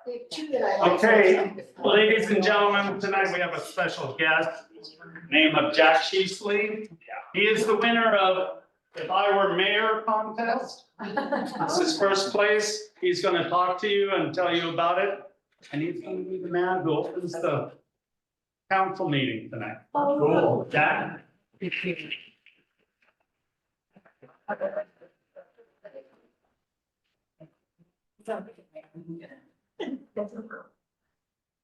Okay, ladies and gentlemen, tonight we have a special guest named of Jack Sheasley. He is the winner of If I Were Mayor contest. This is first place. He's going to talk to you and tell you about it. And he's going to be the man who opens the council meeting tonight. Cool. Jack?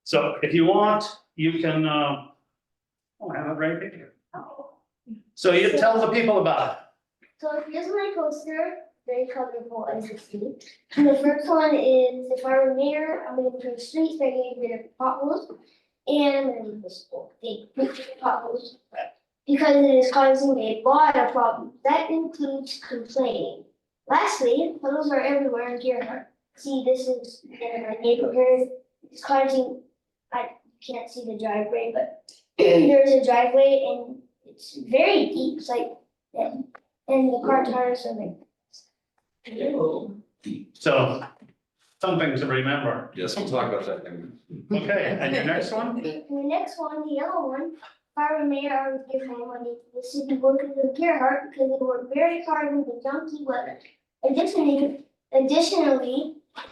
So if you want, you can, I have it right here. So you tell the people about it. So here's my poster, very colorful as you see. And the first one is, if I were mayor, I'm gonna improve streets by getting rid of potholes and this whole thing, potholes. Because it is causing a lot of problems. That includes complaining. Lastly, puddles are everywhere in Gerhardt. See, this is in my neighborhood. It's causing, I can't see the driveway, but there's a driveway and it's very deep. It's like, yeah. And the car tires are like. So something to remember. Yes, we'll talk about that thing. Okay, and your next one? And the next one, the yellow one, if I were mayor, I would give my money to the city workers of Gerhardt because they work very hard in the junky weather. Additionally,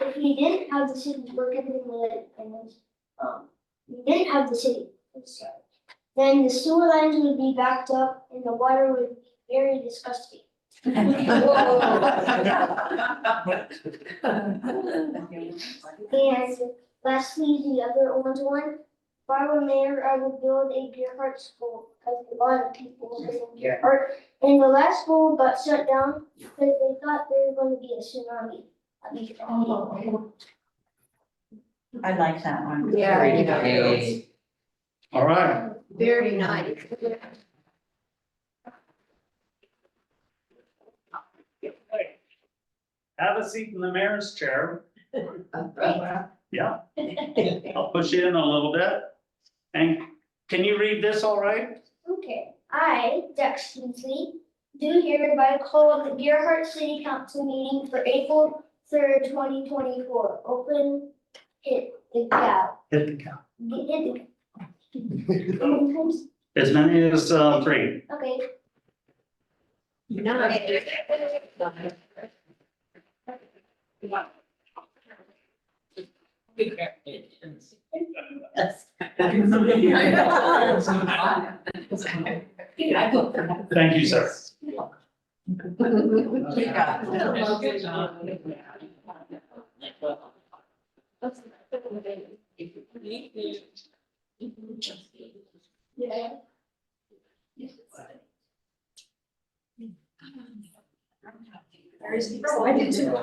if we didn't have the city workers we didn't have the city, then the sewer lines would be backed up and the water would be very disgusting. And lastly, the other orange one, if I were mayor, I would build a Gerhardt school because a lot of people live in Gerhardt. And the last school got shut down because they thought there was going to be a tsunami. I like that one. Yeah. Very nice. All right. Very nice. Have a seat in the mayor's chair. Yeah. I'll push you in a little bit. And can you read this all right? Okay, I, Jack Sheasley, do hereby call the Gerhardt City Council meeting for April 3rd, 2024. Open, hit the cow. Hit the count. Hit the cow. How many times? As many as 3. Okay. Thank you, sir. Yeah. I did too.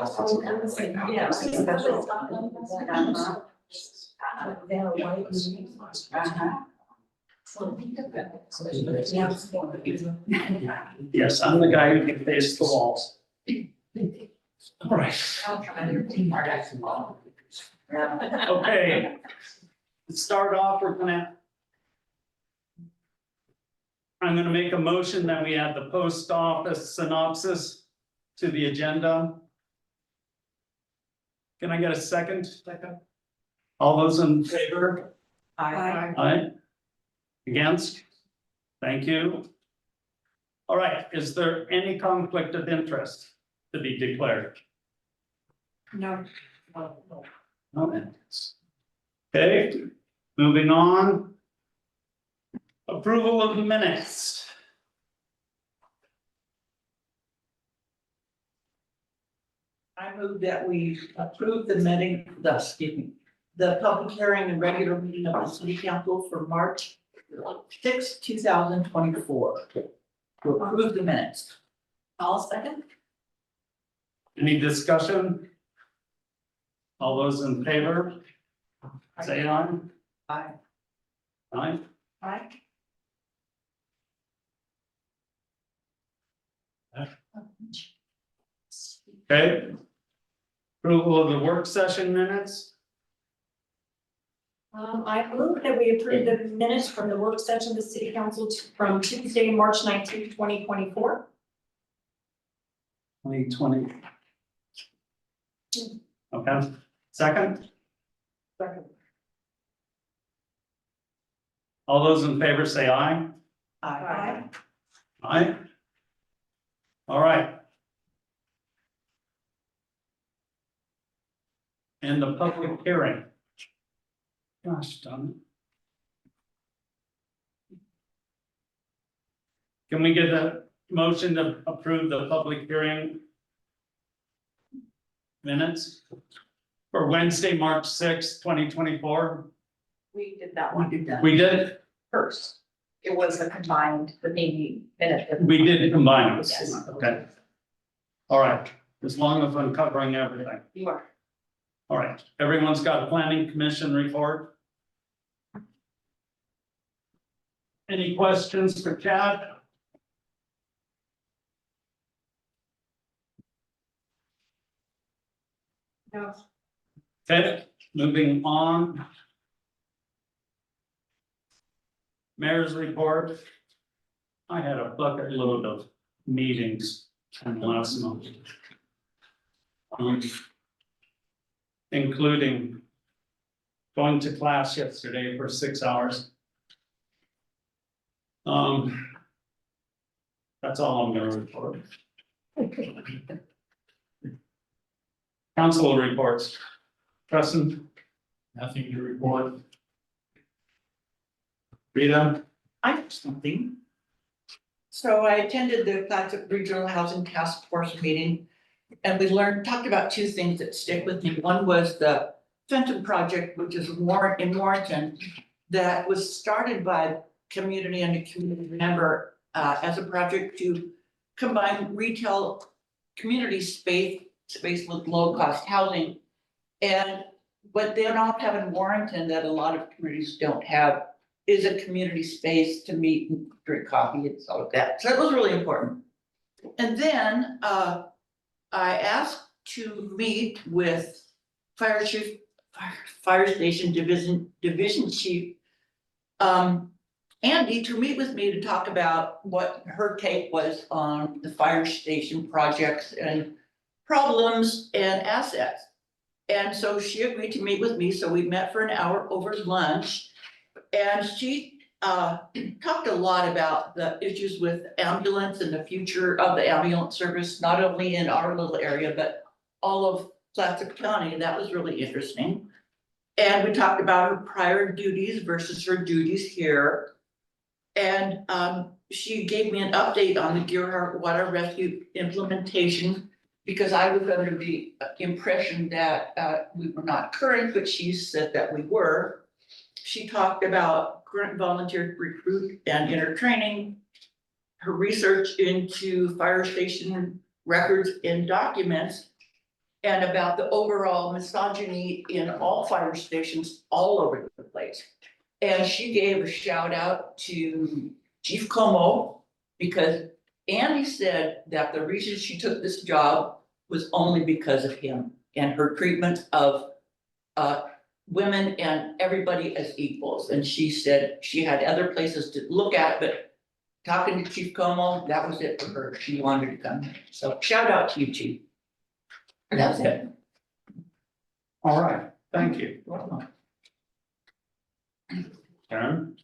Yes, I'm the guy who can face the walls. All right. Okay. To start off, I'm gonna make a motion that we add the post office synopsis to the agenda. Can I get a second? Second. All those in favor? Aye. Against? Thank you. All right, is there any conflict of interest to be declared? No. No. Okay, moving on. Approval of the minutes. I move that we approve the public hearing and regular meeting of the city council for March 6, 2024. To approve the minutes. I'll second. Any discussion? All those in favor? Say aye. Aye. Aye. Aye. Okay. Approval of the work session minutes. I move that we approve the minutes from the work session of the city council from Tuesday, March 19th, 2024. 2020. Okay, second, All those in favor say aye. Aye. Aye. All right. And the public hearing. Gosh, done. Can we get a motion to approve the public hearing minutes for Wednesday, March 6th, 2024? We did that We one did that. We did, first. It was a combined, the meeting minute. we did combine it. Yes. Okay. All right, as long as I'm covering everything. You are. All right, everyone's got a planning commission report? Any questions for Chad? No. Okay, moving on. Mayor's report. I had a bucket load of meetings in the last month. Including going to class yesterday for 6 hours. That's all I'm gonna report. Council reports. Preston? Nothing to report. Rita? I have something. So I attended the Clatsop Regional Housing Task Force meeting. And we talked about two things that stick with me. One was the Fenton project, which is in Warrenton, that was started by community and a community member as a project to combine retail community space with low cost housing. And what they don't have in Warrenton that a lot of communities don't have is a community space to meet and drink coffee and all of that. So that was really important. And then I asked to meet with fire station division chief Andy to meet with me to talk about what her take was on the fire station projects and problems and assets. And so she agreed to meet with me, so we met for an hour over lunch. And she talked a lot about the issues with ambulance and the future of the ambulance service, not only in our little area, but all of Clatsop County. That was really interesting. And we talked about her prior duties versus her duties here. And she gave me an update on the Gearhart Water Rescue implementation, because I was under the impression that we were not current, but she said that we were. She talked about current volunteer recruit and inner training, her research into fire station records and documents, and about the overall misogyny in all fire stations all over the place. And she gave a shout out to Chief Como, because Andy said that the reason she took this job was only because of him and her treatment of women and everybody as equals. And she said she had other places to look at, but talking to Chief Como, that was it for her. She wanted to come. So shout out to you, Chief. And that's it. All right, thank you. Karen?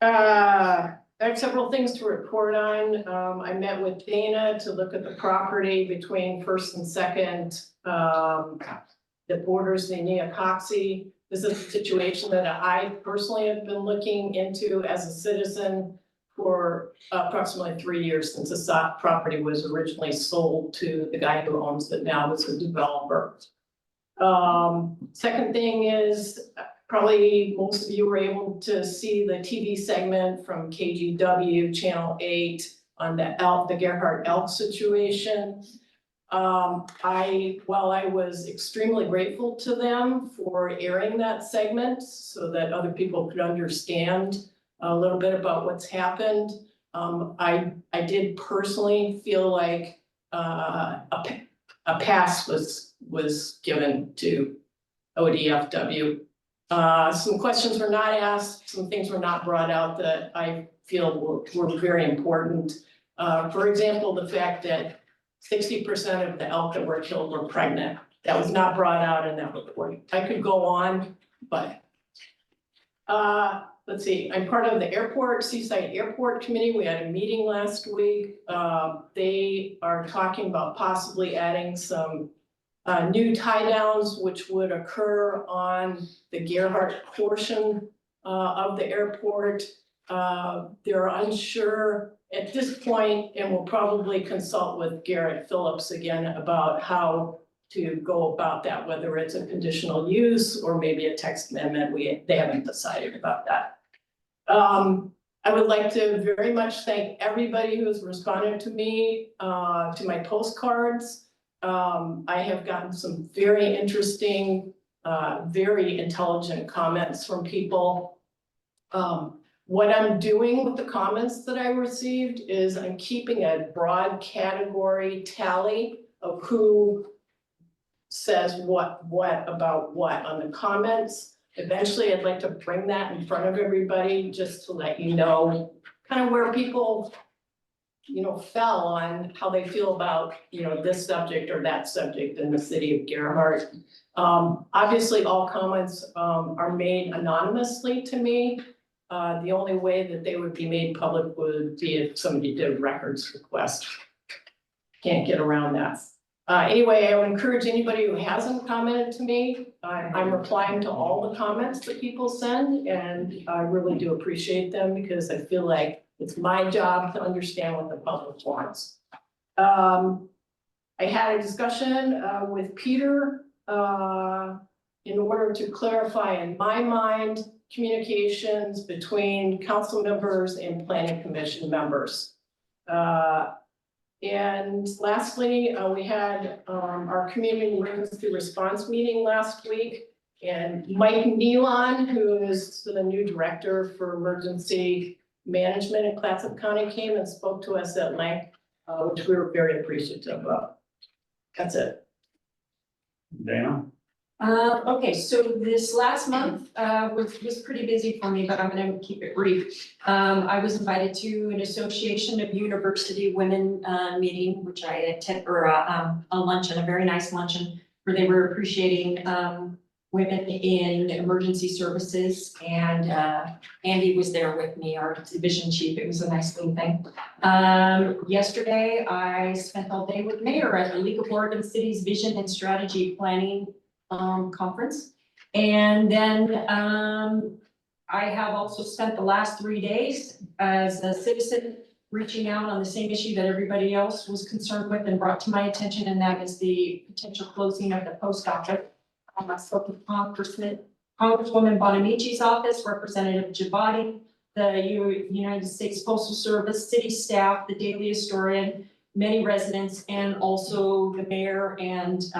I have several things to report on. I met with Dana to look at the property between First and Second, that borders the Neocoxy. This is a situation that I personally have been looking into as a citizen for approximately 3 years, since the property was originally sold to the guy who owns it now as a developer. Second thing is, probably most of you were able to see the TV segment from KGW Channel 8 on the Gerhard Elk situation. While I was extremely grateful to them for airing that segment so that other people could understand a little bit about what's happened, I did personally feel like a pass was given to ODFW. Some questions were not asked, some things were not brought out that I feel were very important. For example, the fact that 60% of the elk that were killed were pregnant. That was not brought out in that report. I could go on, but. Let's see, I'm part of the airport, Seaside Airport Committee. We had a meeting last week. They are talking about possibly adding some new tie downs, which would occur on the Gerhardt portion of the airport. They're unsure at this point, and will probably consult with Garrett Phillips again about how to go about that, whether it's a conditional use or maybe a text amendment. They haven't decided about that. I would like to very much thank everybody who has responded to me, to my postcards. I have gotten some very interesting, very intelligent comments from people. What I'm doing with the comments that I received is I'm keeping a broad category tally of who says what about what on the comments. Eventually, I'd like to bring that in front of everybody, just to let you know kind of where people, fell on how they feel about, this subject or that subject in the city of Gerhardt. Obviously, all comments are made anonymously to me. The only way that they would be made public would be if somebody did a records request. Can't get around that. Anyway, I would encourage anybody who hasn't commented to me. I'm replying to all the comments that people send, and I really do appreciate them because I feel like it's my job to understand what the public wants. I had a discussion with Peter in order to clarify in my mind communications between council members and planning commission members. And lastly, we had our community emergency response meeting last week. And Mike Nealon, who is the new director for emergency management in Clatsop County, came and spoke to us at length, which we were very appreciative of. That's it. Dana? Okay, so this last month was pretty busy for me, but I'm gonna keep it brief. I was invited to an Association of University Women meeting, which I attended, or a luncheon, a very nice luncheon, where they were appreciating women in emergency services, and Andy was there with me, our division chief. It was a nice little thing. Yesterday, I spent all day with Mayor at the League of Oregon Cities Vision and Strategy Planning conference. And then I have also spent the last 3 days as a citizen reaching out on the same issue that everybody else was concerned with and brought to my attention, and that is the potential closing of the post office. I spoke with Congresswoman Bonamici's office, Representative Jabati, the United States Postal Service, city staff, the daily historian, many residents, and also the mayor and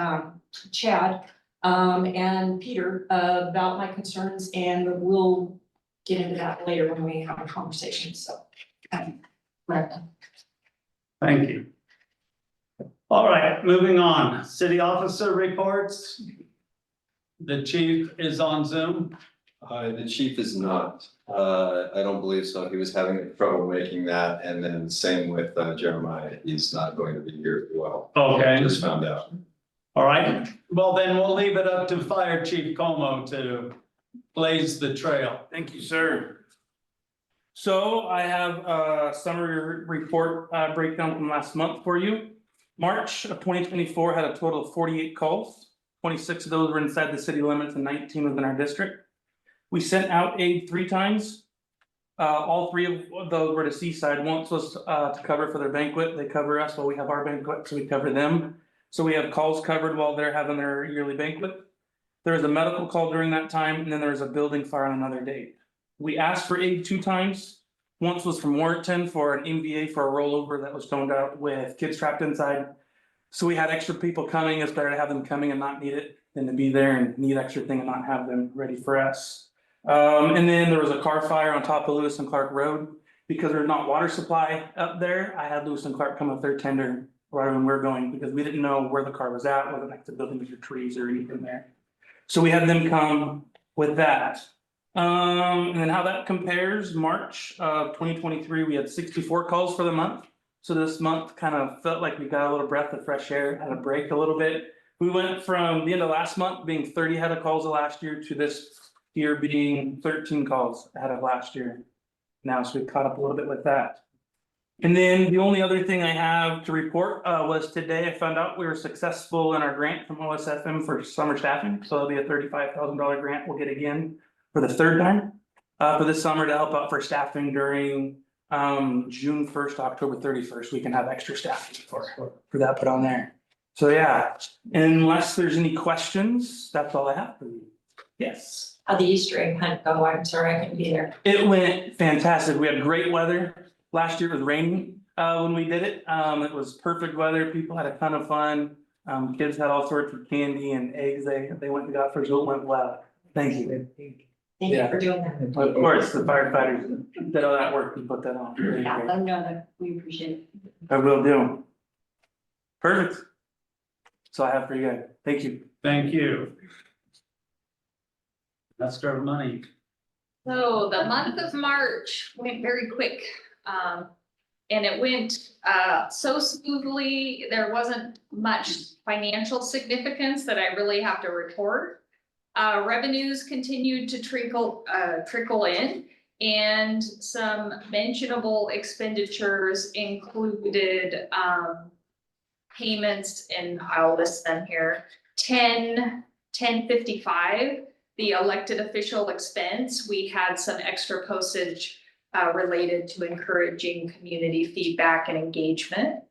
Chad and Peter about my concerns, and we'll get into that later when we have a conversation. So, Thank you. All right, moving on. City officer reports. The chief is on Zoom. The chief is not. I don't believe so. He was having trouble making that, and then same with Jeremiah. He's not going to be here as well. Okay. Just found out. All right, well, then we'll leave it up to Fire Chief Como to blaze the trail. Thank you, sir. So I have a summary report breakdown from last month for you. March of 2024 had a total of 48 calls. 26 of those were inside the city limits and 19 within our district. We sent out aid 3 times. All 3 of those were to Seaside. Once was to cover for their banquet. They cover us while we have our banquet, so we cover them. So we have calls covered while they're having their yearly banquet. There was a medical call during that time, and then there was a building fire on another date. We asked for aid 2 times. Once was from Warrenton for an MVA for a rollover that was stoned out with kids trapped inside. So we had extra people coming. It's better to have them coming and not need it than to be there and need extra thing and not have them ready for us. And then there was a car fire on top of Lewis and Clark Road. Because there's not water supply up there, I had Lewis and Clark come up their tender right when we're going, because we didn't know where the car was at, whether next to buildings or trees or anything there. So we had them come with that. And then how that compares, March of 2023, we had 64 calls for the month. So this month kind of felt like we got a little breath of fresh air, had a break a little bit. We went from the end of last month being 30 ahead of calls of last year to this year being 13 calls ahead of last year. Now, so we caught up a little bit with that. And then the only other thing I have to report was today I found out we were successful in our grant from OSFM for summer staffing. So there'll be a $35,000 grant we'll get again for the third time. For this summer to help out for staffing during June 1st, October 31st. We can have extra staffing for that put on there. So yeah, unless there's any questions, that's all I have for you. Yes. How'd the Easter egg hunt go? I'm sorry I couldn't be there. It went fantastic. We had great weather. Last year it was raining when we did it. It was perfect weather. People had a ton of fun. Kids had all sorts of candy and eggs they went and got for, so it went well. Thank you. Thank you for doing that. Of course, the firefighters did all that work and put that on. Really Yeah, great. let them know that we appreciate it. I will do. Perfect. That's all I have for you guys. Thank you. Thank you. Let's start money. So the month of March went very quick. And it went so smoothly, there wasn't much financial significance that I really have to report. Revenues continued to trickle in, and some mentionable expenditures included payments, and I'll list them here. 1055, the elected official expense, we had some extra postage related to encouraging community feedback and engagement.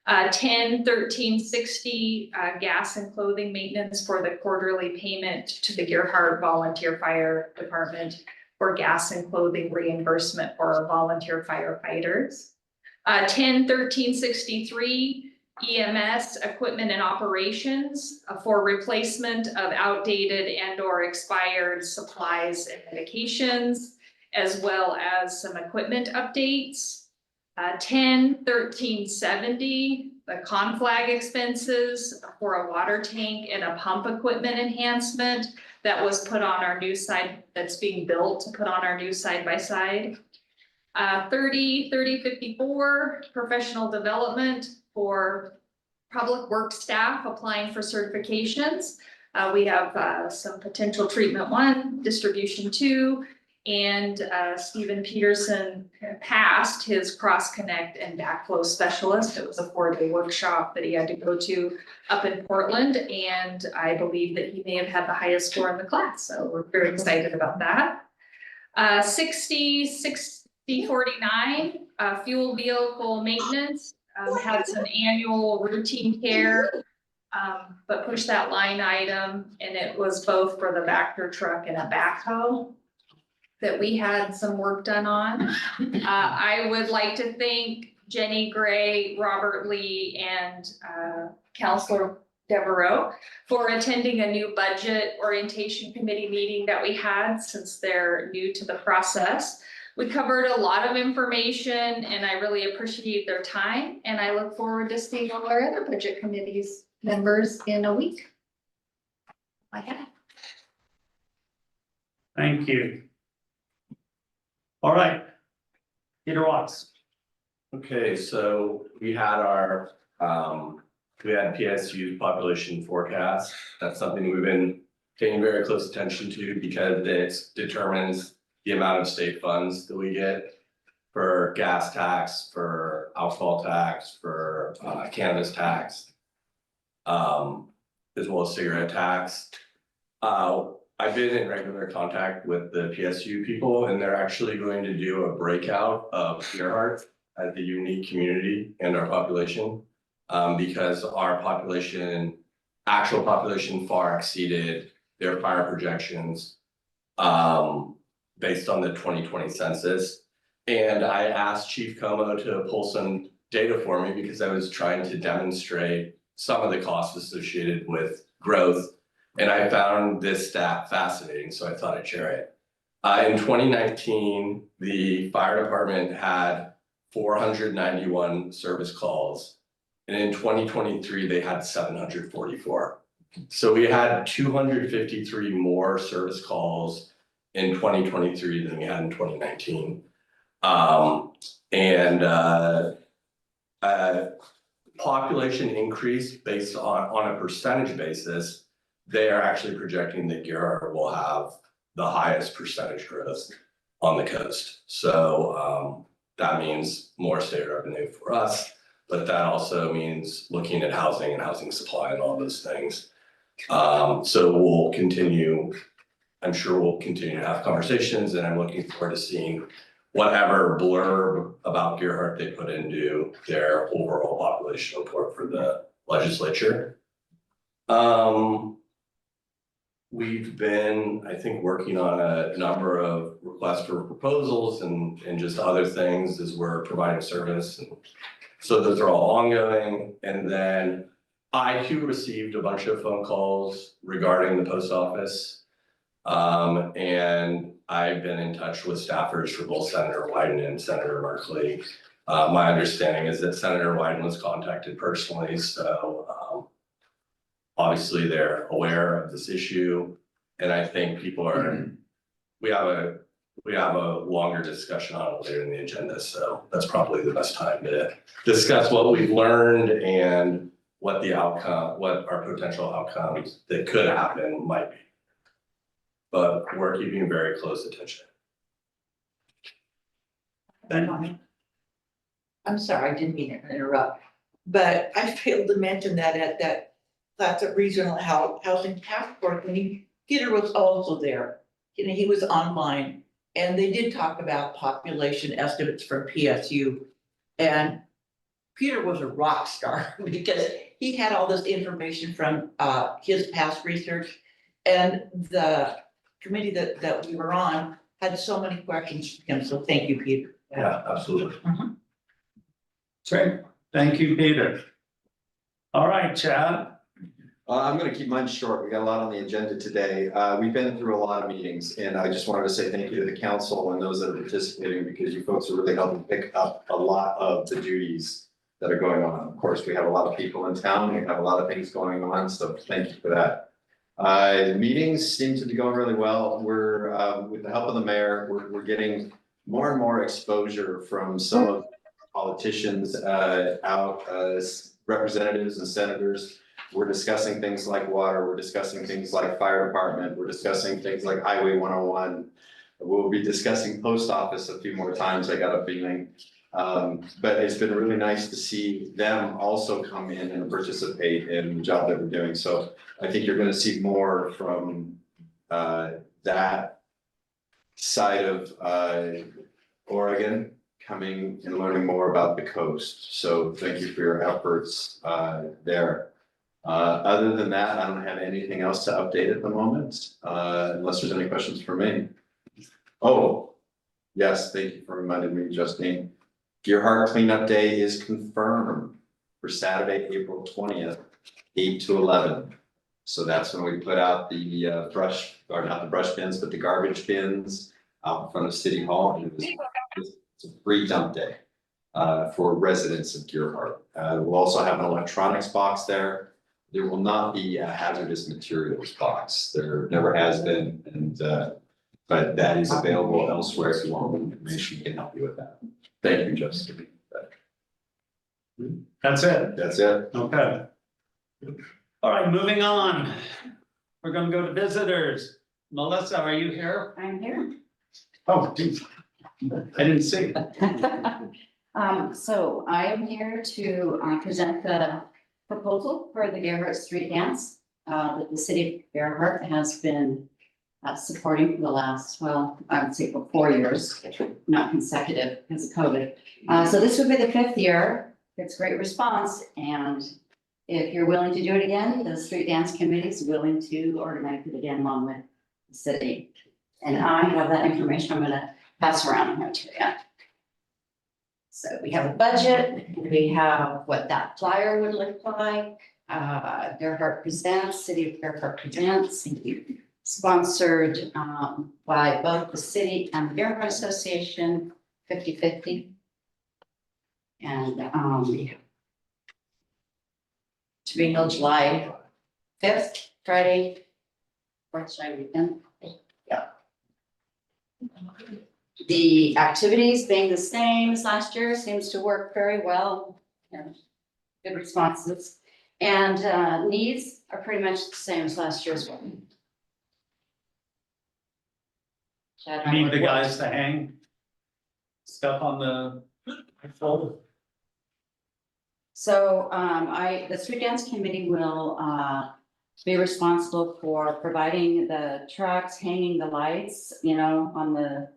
1360, gas and clothing maintenance for the quarterly payment to the Gerhart Volunteer Fire Department for gas and clothing reimbursement for our volunteer firefighters. 1363, EMS equipment and operations for replacement of outdated and or expired supplies and medications, as well as some equipment updates. 1370, the conflag expenses for a water tank and a pump equipment enhancement that was put on our new side, that's being built to put on our new side by side. 3054, professional development for public works staff applying for certifications. We have some potential treatment 1, distribution 2, and Stephen Peterson passed his cross connect and backflow specialist. It was a 4-day workshop that he had to go to up in Portland, and I believe that he may have had the highest score in the class, so we're very excited about that. 6049, fuel vehicle maintenance, had some annual routine care, but pushed that line item, and it was both for the Vector truck and a backhoe that we had some work done on. I would like to thank Jenny Gray, Robert Lee, and Counselor Devereaux for attending a new budget orientation committee meeting that we had, since they're new to the process. We covered a lot of information, and I really appreciate their time, and I look forward to seeing all our other budget committees members in a week. Like that. Thank you. All right. Peter Watts. Okay, so we had our, we had PSU population forecast. That's something we've been paying very close attention to because it determines the amount of state funds that we get for gas tax, for alcohol tax, for cannabis tax, as well as cigarette tax. I've been in regular contact with the PSU people, and they're actually going to do a breakout of Gerhart as a unique community and our population, because our population, actual population far exceeded their fire projections based on the 2020 census. And I asked Chief Como to pull some data for me because I was trying to demonstrate some of the costs associated with growth. And I found this stat fascinating, so I thought I'd share it. In 2019, the fire department had 491 service calls. And in 2023, they had 744. So we had 253 more service calls in 2023 than we had in 2019. population increase based on a percentage basis, they are actually projecting that Gerhart will have the highest percentage growth on the coast. So that means more state revenue for us, but that also means looking at housing and housing supply and all those things. So we'll continue, I'm sure we'll continue to have conversations, and I'm looking forward to seeing whatever blurb about Gerhart they put into their overall population report for the legislature. We've been, I think, working on a number of requests for proposals and just other things as we're providing service. And so those are all ongoing. And then I too received a bunch of phone calls regarding the post office. And I've been in touch with staffers for both Senator Wyden and Senator Merkley. My understanding is that Senator Wyden was contacted personally, so obviously they're aware of this issue. And I think people are, we have a longer discussion on it later in the agenda, so that's probably the best time to discuss what we've learned and what the outcome, what our potential outcomes that could happen might be. But we're keeping very close attention. I'm sorry, I didn't mean to interrupt, but I failed to mention that at that Clatsop Regional Housing Task Force meeting, Peter was also there. You know, he was online, and they did talk about population estimates from PSU. And Peter was a rock star because he had all this information from his past research. And the committee that we were on had so many questions for him, so thank you, Peter. Yeah, absolutely. Great, thank you, Peter. All right, Chad. I'm gonna keep mine short. We got a lot on the agenda today. We've been through a lot of meetings, and I just wanted to say thank you to the council and those that are participating, because you folks are really helping pick up a lot of the duties that are going on. Of course, we have a lot of people in town, we have a lot of things going on, so thank you for that. The meetings seem to be going really well. We're, with the help of the mayor, we're getting more and more exposure from some of the politicians out as representatives and senators. We're discussing things like water, we're discussing things like fire department, we're discussing things like Highway 101. We'll be discussing post office a few more times, I got a feeling. But it's been really nice to see them also come in and participate in the job that we're doing. So I think you're gonna see more from that side of Oregon, coming and learning more about the coast. So thank you for your efforts there. Other than that, I don't have anything else to update at the moment, unless there's any questions for me. Oh, yes, thank you for reminding me, Justine. Gerhart Cleanup Day is confirmed for Saturday, April 20th, 8 to 11. So that's when we put out the brush, or not the brush bins, but the garbage bins out in front of City Hall. And it's a free dump day for residents of Gerhart. We'll also have an electronics box there. There will not be a hazardous materials box. There never has been, and but that is available elsewhere. If you want more information, we can help you with that. Thank you, Justin. That's it. That's it. Okay. All right, moving on. We're gonna go to visitors. Melissa, are you here? I'm here. Oh, geez. I didn't see. So I am here to present the proposal for the Gerhart Street Dance that the city of Gerhart has been supporting for the last, well, I would say for 4 years, not consecutive because of COVID. So this would be the 5th year. It's great response, and if you're willing to do it again, the street dance committee is willing to organize it again along with the city. And I have that information I'm gonna pass around here to you. So we have a budget, we have what that flyer would look like. Gerhart Presents, City of Gerhart Presents, sponsored by both the city and the Gerhart Association, 50-50. And to be held July 5th, Friday, 4th July weekend. Yeah. The activities being the same as last year seems to work very well. And good responses. And needs are pretty much the same as last year's one. Chad, You need the guys to hang stuff on the folder. So the street dance committee will be responsible for providing the trucks, hanging the lights, you know, on the,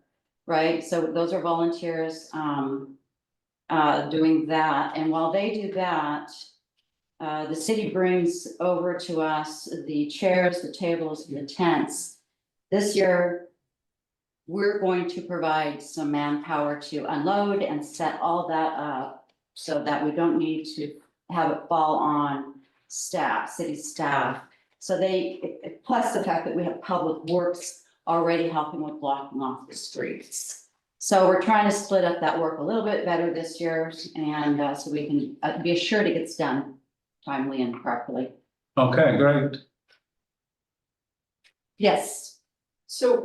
right? So those are volunteers doing that. And while they do that, the city brings over to us the chairs, the tables, and the tents. This year, we're going to provide some manpower to unload and set all that up so that we don't need to have it fall on staff, city staff. So plus the fact that we have public works already helping with blocking off the streets. So we're trying to split up that work a little bit better this year, and so we can be assured it gets done timely and properly. Okay, great. Yes. So,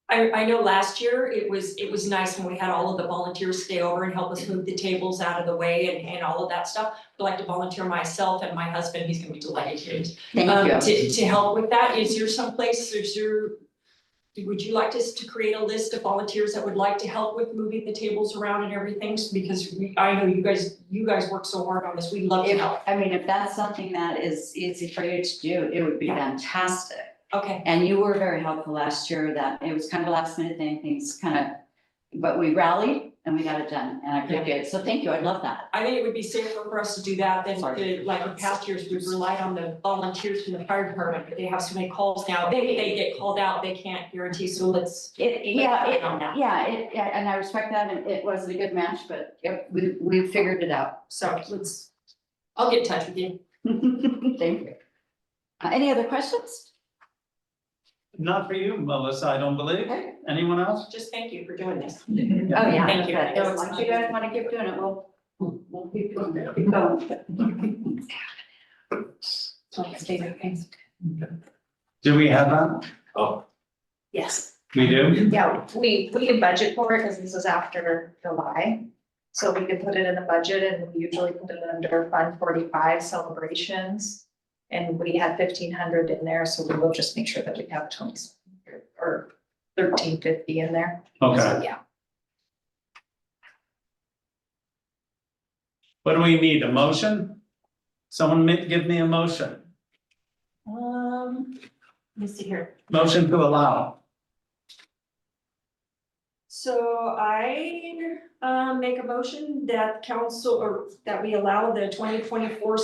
I know last year it was nice when we had all of the volunteers stay over and help us move the tables out of the way and all of that stuff. I'd like to volunteer myself and my husband, he's gonna be delighted Thank you. to help with that. Is there some place, would you like us to create a list of volunteers that would like to help with moving the tables around and everything? Because I know you guys work so hard on this, we'd love to help. I mean, if that's something that is easy for you to do, it would be fantastic. Okay, And you were very helpful last year, that it was kind of a last minute thing, things kind of, but we rallied and we got it done, and I appreciate it. So thank you, I'd love that. I think it would be safer for us to do that than Sorry. like in past years, we've relied on the volunteers from the fire department, but they have so many calls now. They get called out, they can't guarantee, so let's. Yeah, and I respect that, and it wasn't a good match, but we figured it out. So I'll get in touch with you. Thank you. Any other questions? Not for you, Melissa, I don't believe. Okay. Anyone else? Just thank you for doing this. Oh, yeah. Thank you. But as long as you guys want to keep doing it, we'll keep doing it. Keep going. Do we have that? Oh, Yes. We do? Yeah, we can budget for it because this is after July. So we could put it in the budget and we usually put it under Fund 45 celebrations. And we had 1,500 in there, so we will just make sure that we have 20 or 1,350 in there. Okay. So, yeah. What do we need? A motion? Someone give me a motion. Let me see here. Motion to allow. So I make a motion that council, or that we allow the 2024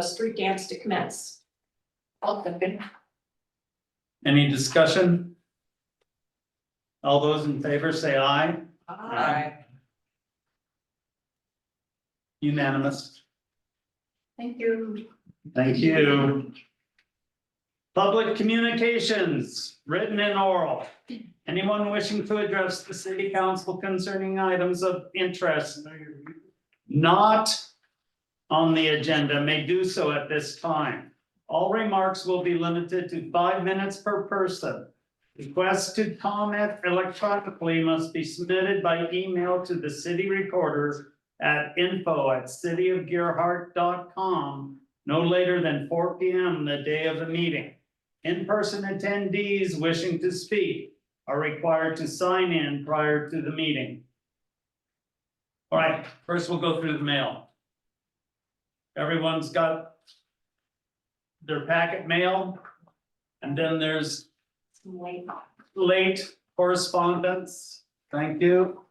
street dance to commence. Any discussion? All those in favor say aye. Unanimous. Thank you. Thank you. Public communications, written and oral. Anyone wishing to address the city council concerning items of interest not on the agenda may do so at this time. All remarks will be limited to 5 minutes per person. Requests to comment electronically must be submitted by email to the city recorder at info@cityofgearhart.com no later than 4 p.m. the day of the meeting. In-person attendees wishing to speak are required to sign in prior to the meeting. All right, first we'll go through the mail. Everyone's got their packet mail, and then there's late correspondence, thank you,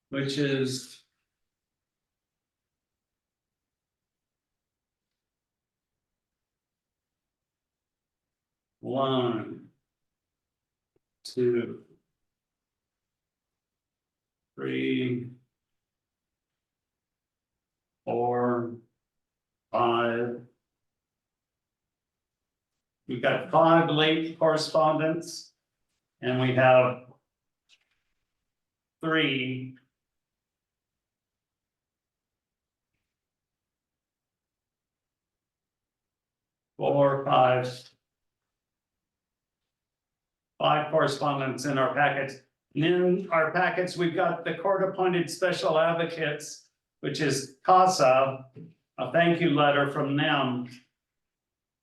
which is one, two, three, 4, 5. We've got 5 late correspondence, and we have 3 4, 5 correspondence in our packets. And in our packets, we've got the court-appointed special advocates which is CASA, a thank you letter from them.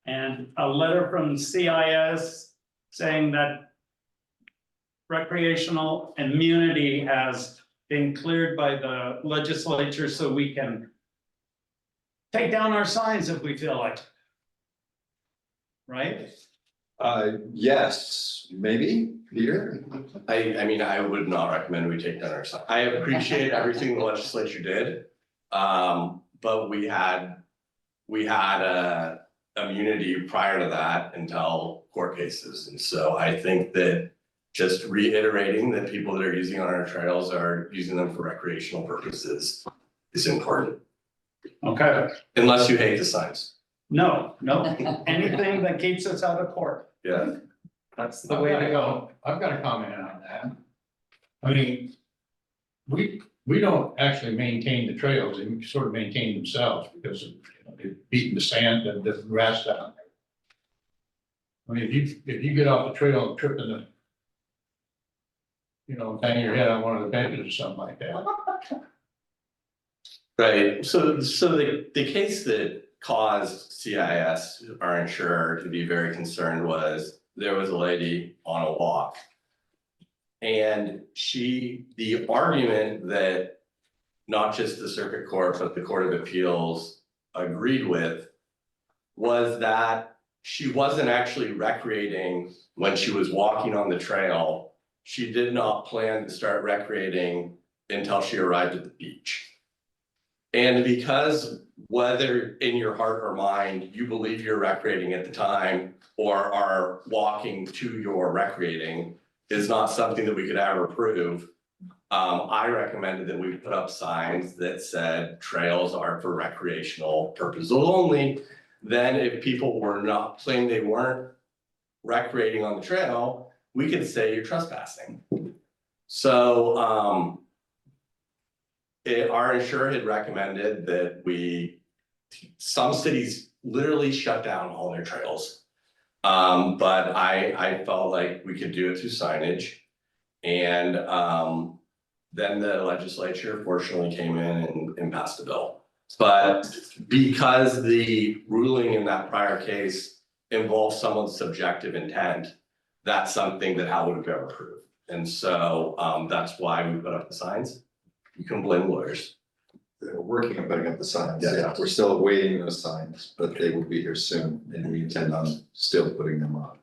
And a letter from CIS saying that recreational immunity has been cleared by the legislature so we can take down our signs if we feel like. Right? Yes, maybe, Peter? I mean, I would not recommend we take down our sign. I appreciate everything the legislature did. But we had immunity prior to that until court cases. And so I think that just reiterating that people that are using on our trails are using them for recreational purposes is important, Okay, unless you hate the signs. no, anything that keeps us out of court, Yeah. that's the way to go. I've got a comment on that. I mean, we don't actually maintain the trails, they sort of maintain themselves because of, they're beating the sand and the grass down there. I mean, if you get off the trail and trip in the, bang your head on one of the benches or something like that. Right, so the case that caused CIS, our insurer, to be very concerned was there was a lady on a walk. And the argument that not just the circuit court, but the Court of Appeals agreed with was that she wasn't actually recreating when she was walking on the trail. She did not plan to start recreating until she arrived at the beach. And because whether in your heart or mind, you believe you're recreating at the time or are walking to your recreating is not something that we could ever prove. I recommended that we put up signs that said trails are for recreational purposes only. Then if people were not saying they weren't recreating on the trail, we could say you're trespassing. So, our insurer had recommended that some cities literally shut down all their trails. But I felt like we could do it through signage. And then the legislature fortunately came in and passed a bill. But because the ruling in that prior case involved someone's subjective intent, that's something that Hal would have ever proved. And so that's why we put up the signs. You can blame lawyers. We're working on putting up the signs, Yeah. yeah, we're still awaiting those signs, but they will be here soon, and we intend on still putting them up.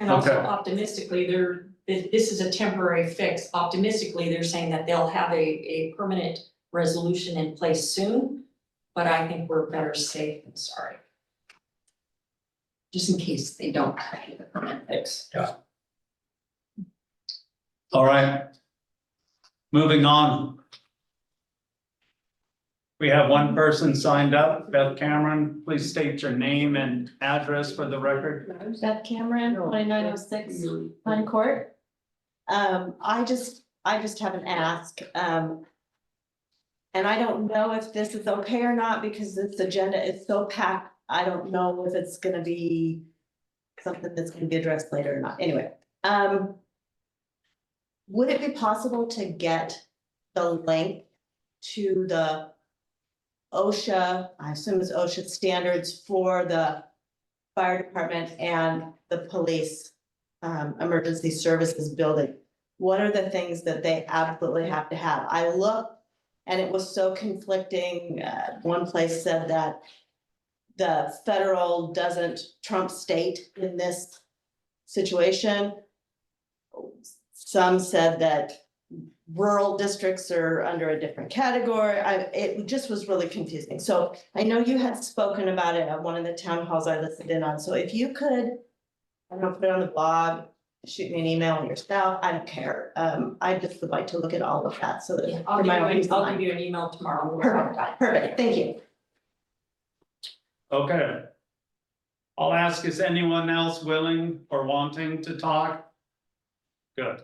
And also Okay. optimistically, this is a temporary fix. Optimistically, they're saying that they'll have a permanent resolution in place soon. But I think we're better safe than sorry. Just in case they don't have the permanent fix. All right. Moving on. We have one person signed up, Beth Cameron, please state your name and address for the record. Beth Cameron, 2906 Pine Court. I just have an ask, and I don't know if this is okay or not, because this agenda is so packed, I don't know if it's gonna be something that's gonna be addressed later or not, anyway. Would it be possible to get the link to the OSHA, I assume it's OSHA standards for the fire department and the police emergency services building? What are the things that they absolutely have to have? I looked and it was so conflicting. One place said that the federal doesn't trump state in this situation. Some said that rural districts are under a different category. It just was really confusing. So I know you had spoken about it at one of the town halls I listened in on. So if you could, I don't know, put it on the blog, shoot me an email on yourself, I don't care. I just would like to look at all of that so that. I'll for my own peace of give mind. you an email tomorrow. Perfect, thank you. Okay. I'll ask, is anyone else willing or wanting to talk? Good,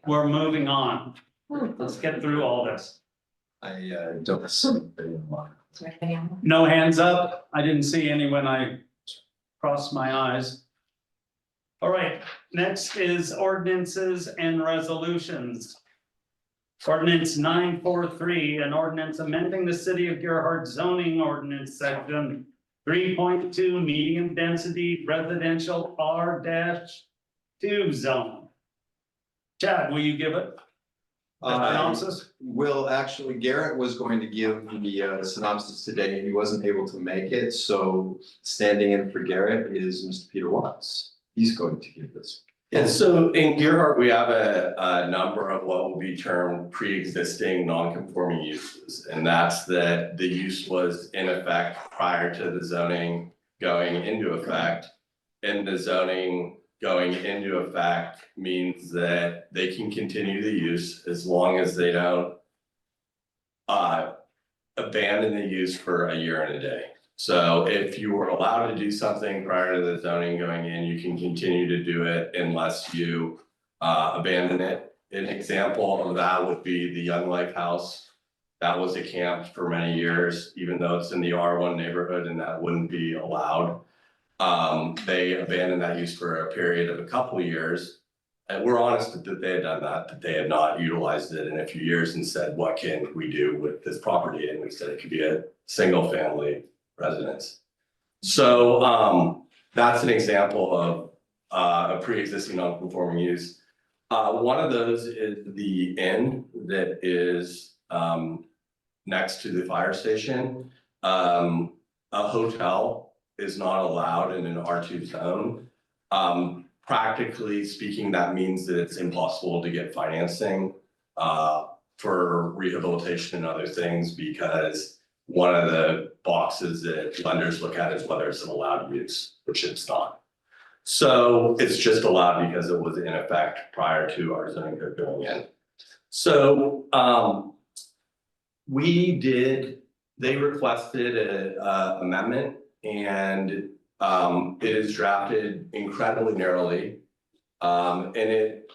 we're moving on. Let's get through all this. I don't see very much. No hands up. I didn't see any when I crossed my eyes. All right, next is ordinances and resolutions. Ordinance 943, an ordinance amending the city of Gerhart zoning ordinance section 3.2 medium density residential R-2 zone. Chad, will you give it? The synopsis? Will, actually, Garrett was going to give the synopsis today, he wasn't able to make it, so standing in for Garrett is Mr. Peter Watts. He's going to give this. And so in Gerhart, we have a number of what will be termed pre-existing non-conforming uses. And that's that the use was in effect prior to the zoning going into effect. And the zoning going into effect means that they can continue the use as long as they don't abandon the use for a year and a day. So if you were allowed to do something prior to the zoning going in, you can continue to do it unless you abandon it. An example of that would be the Young Life House. That was a camp for many years, even though it's in the R1 neighborhood and that wouldn't be allowed. They abandoned that use for a period of a couple of years. And we're honest that they had done that they had not utilized it in a few years and said, what can we do with this property? And we said it could be a single family residence. So that's an example of a pre-existing non-conforming use. One of those is the inn that is next to the fire station. A hotel is not allowed in an R2 zone. Practically speaking, that means that it's impossible to get financing for rehabilitation and other things, because one of the boxes that lenders look at is whether it's an allowed use, which it's not. So it's just allowed because it was in effect prior to our zoning code going in. So they requested a amendment, and it is drafted incredibly narrowly. And it,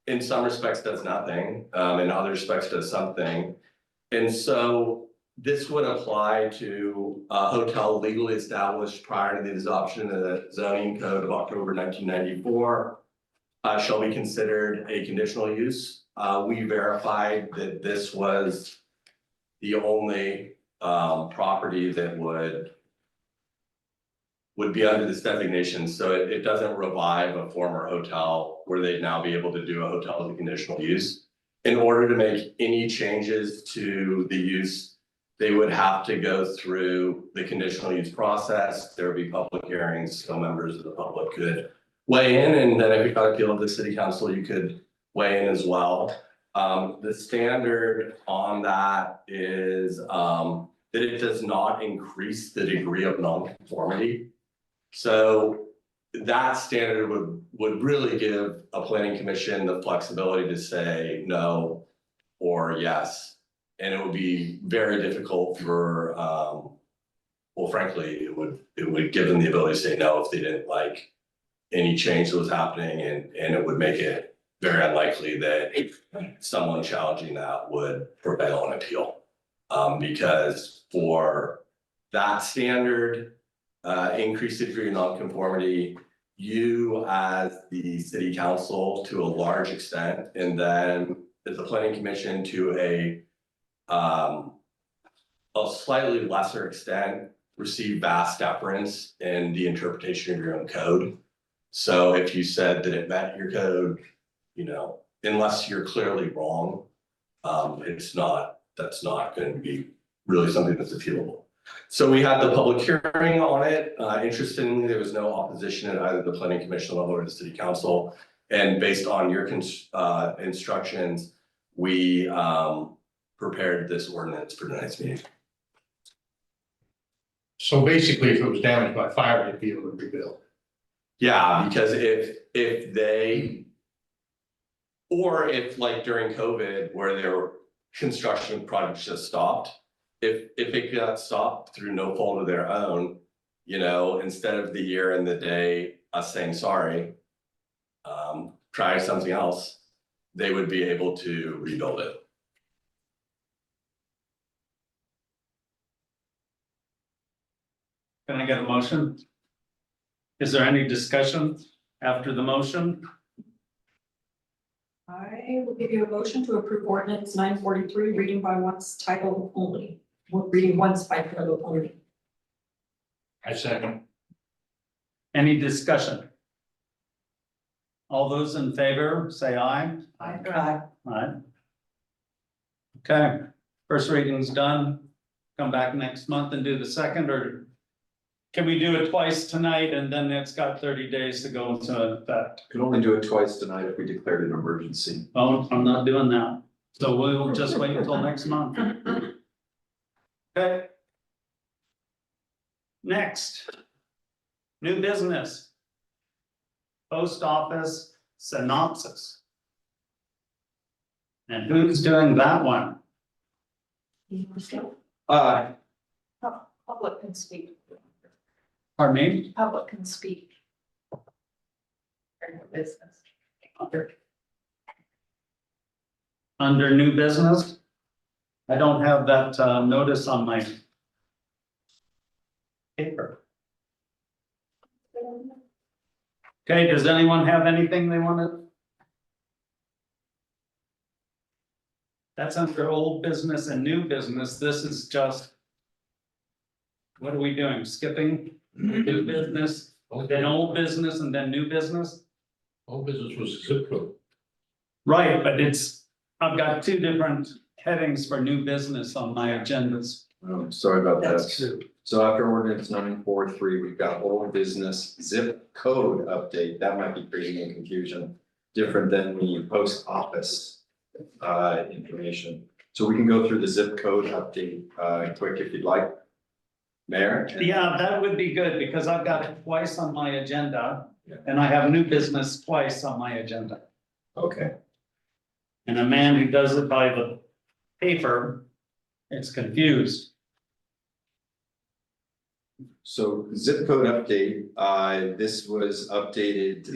in some respects, does nothing, in other respects does something. And so this would apply to a hotel legally established prior to the adoption of the zoning code of October 1994. Shall be considered a conditional use. We verified that this was the only property that would be under this designation, so it doesn't revive a former hotel where they'd now be able to do a hotel as a conditional use. In order to make any changes to the use, they would have to go through the conditional use process. There would be public hearings, so members of the public could weigh in, and then if you got appeal to the city council, you could weigh in as well. The standard on that is that it does not increase the degree of nonconformity. So that standard would really give a planning commission the flexibility to say no or yes. And it would be very difficult for, well, frankly, it would give them the ability to say no if they didn't like any change that was happening, and it would make it very unlikely that someone challenging that would prevail on appeal. Because for that standard, increased degree of nonconformity, you as the city council to a large extent, and then as the planning commission to a slightly lesser extent, receive vast deference in the interpretation of your own code. So if you said that it met your code, unless you're clearly wrong, that's not going to be really something that's appealable. So we had the public hearing on it. Interestingly, there was no opposition at either the planning commission level or the city council. And based on your instructions, we prepared this ordinance for tonight's meeting. So basically, if it was damaged by fire, it'd be able to rebuild. Yeah, because if they, or if like during COVID where there were construction projects just stopped, if it got stopped through no fault of their own, instead of the year and the day us saying sorry, try something else, they would be able to rebuild it. Can I get a motion? Is there any discussion after the motion? I will give you a motion to approve ordinance 943, reading by once title only. Reading once by title only. I second. Any discussion? All those in favor, say aye. Aye. Aye. Okay, first reading's done. Come back next month and do the second, or can we do it twice tonight and then it's got 30 days to go into effect? Could only do it twice tonight if we declared an emergency. Oh, I'm not doing that. So we'll just wait until next month. Okay. Next. New business. Post office synopsis. And who's doing that one? Public can speak. Pardon me? Public can speak. Business. Under new business? I don't have that notice on my paper. Okay, does anyone have anything they want to? That's under old business and new business. This is just. What are we doing? Skipping new business, then old business and then new business? Old business was zip code. Right, but I've got two different headings for new business on my agendas. Oh, sorry about That's that. So after ordinance 943, we've got old business zip code update. That might be creating confusion. Different than the post office information. So we can go through the zip code update quick if you'd like. Mayor? Yeah, that would be good because I've got it twice on my agenda Yeah. and I have new business twice on my agenda. Okay. And a man who does it by the paper, it's confused. So zip code update, this was updated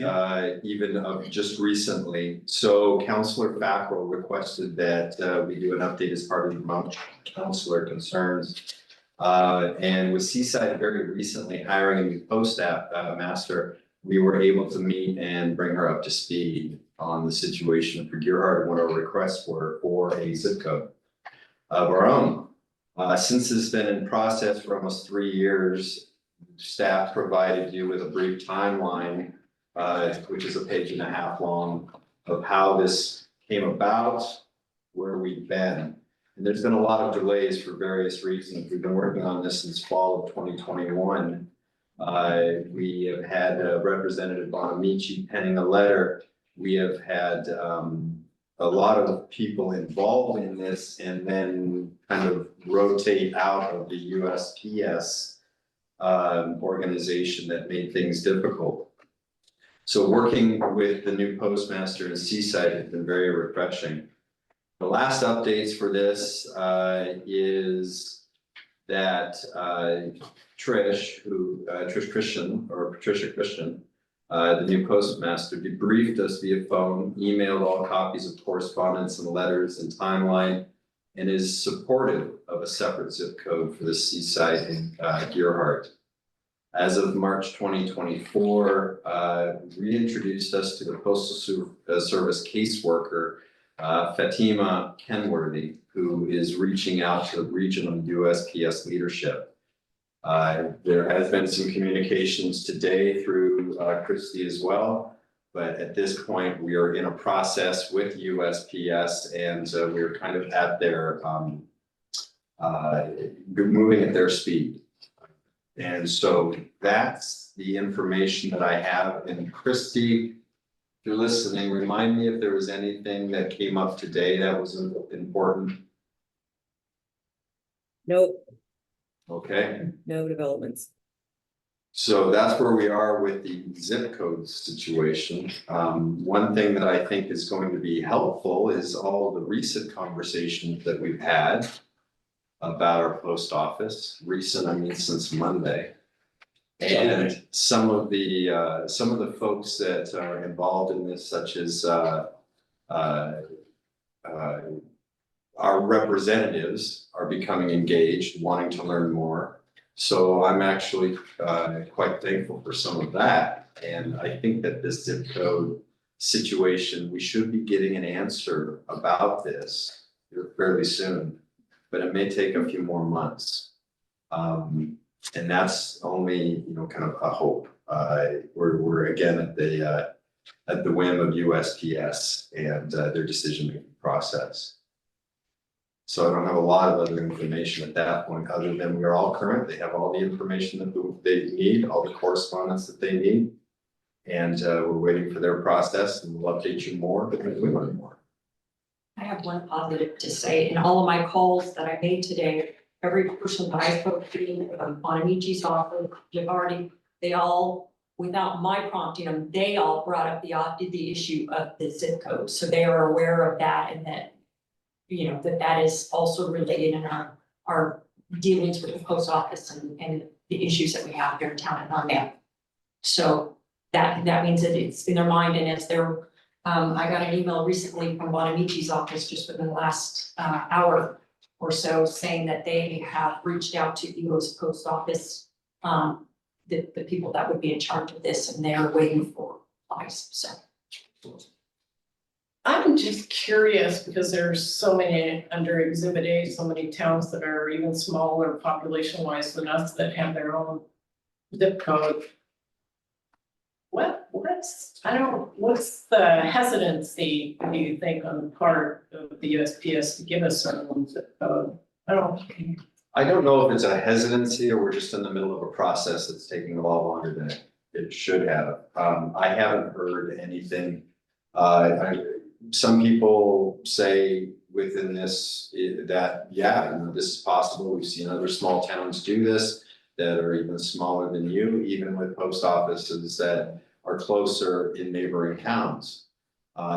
even of just recently. So Councillor Fackrell requested that we do an update as part of the Mount Councillor concerns. And with Seaside very recently hiring a new master, we were able to meet and bring her up to speed on the situation for Gearhart and what our requests were for a zip code of our own. Since it's been in process for almost 3 years, staff provided you with a brief timeline, which is a 1.5 pages long, of how this came about, where we've been. And there's been a lot of delays for various reasons. We've been working on this since fall of 2021. We have had Representative Bonamici penning a letter. We have had a lot of people involved in this and then kind of rotate out of the USPS organization that made things difficult. So working with the new postmaster in Seaside has been very refreshing. The last updates for this is that Trish Christian, or Patricia Christian, the new postmaster, debriefed us via phone, emailed all copies of correspondence and letters and timeline, and is supportive of a separate zip code for the Seaside and Gearhart. As of March 2024, reintroduced us to the Postal Service caseworker, Fatima Kenworthy, who is reaching out to regional USPS leadership. There has been some communications today through Christie as well, but at this point, we are in a process with USPS and we're kind of at their, moving at their speed. And so that's the information that I have. And Christie, if you're listening, remind me if there was anything that came up today that was important. Nope, Okay, no developments. so that's where we are with the zip code situation. One thing that I think is going to be helpful is all the recent conversations that we've had about our post office. Recent, I mean, since Monday. And some of the folks that are involved in this, such as our representatives, are becoming engaged, wanting to learn more. So I'm actually quite thankful for some of that. And I think that this zip code situation, we should be getting an answer about this fairly soon, but it may take a few more months. And that's only, kind of a hope. We're again at the whim of USPS and their decision-making process. So I don't have a lot of other information at that point, other than we are all current. They have all the information that they need, all the correspondence that they need. And we're waiting for their process, and we'll update you more as we learn more. I have one positive to say. In all of my calls that I made today, every person that I spoke to, Bonamici's office, Givardi, they all, without my prompting them, they all brought up the issue of the zip code. So they are aware of that, and that, that is also related in our dealings with the post office and the issues that we have here in town and our mail. So that means that it's in their mind, and as they're, I got an email recently from Bonamici's office just within the last hour or so, saying that they have reached out to the US Post Office, the people that would be in charge of this, and they're waiting for replies, so. I'm just curious because there's so many under Exhibit A, so many towns that are even smaller population wise than us that have their own zip code. What's the hesitancy, do you think, on the part of the USPS to give us our own zip code? I don't know if it's a hesitancy or we're just in the middle of a process that's taking a lot longer than it should have. I haven't heard anything. Some people say within this that, this is possible. We've seen other small towns do this that are even smaller than you, even with post offices that are closer in neighboring towns.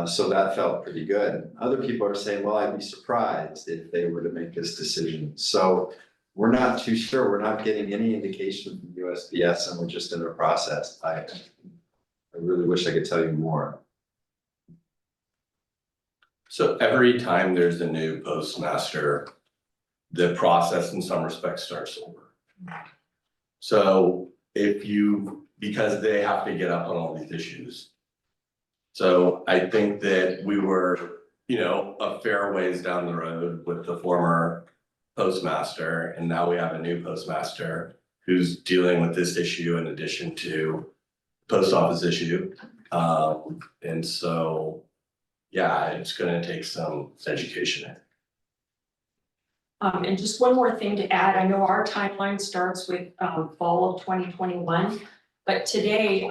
So that felt pretty good. Other people are saying, well, I'd be surprised if they were to make this decision. So we're not too sure. We're not getting any indication from USPS, and we're just in a process. I really wish I could tell you more. So every time there's a new postmaster, the process in some respects starts over. So because they have to get up on all these issues. So I think that we were, a fair ways down the road with the former postmaster, and now we have a new postmaster who's dealing with this issue in addition to post office issue. And so, it's gonna take some education. And just one more thing to add, I know our timeline starts with fall of 2021, but today,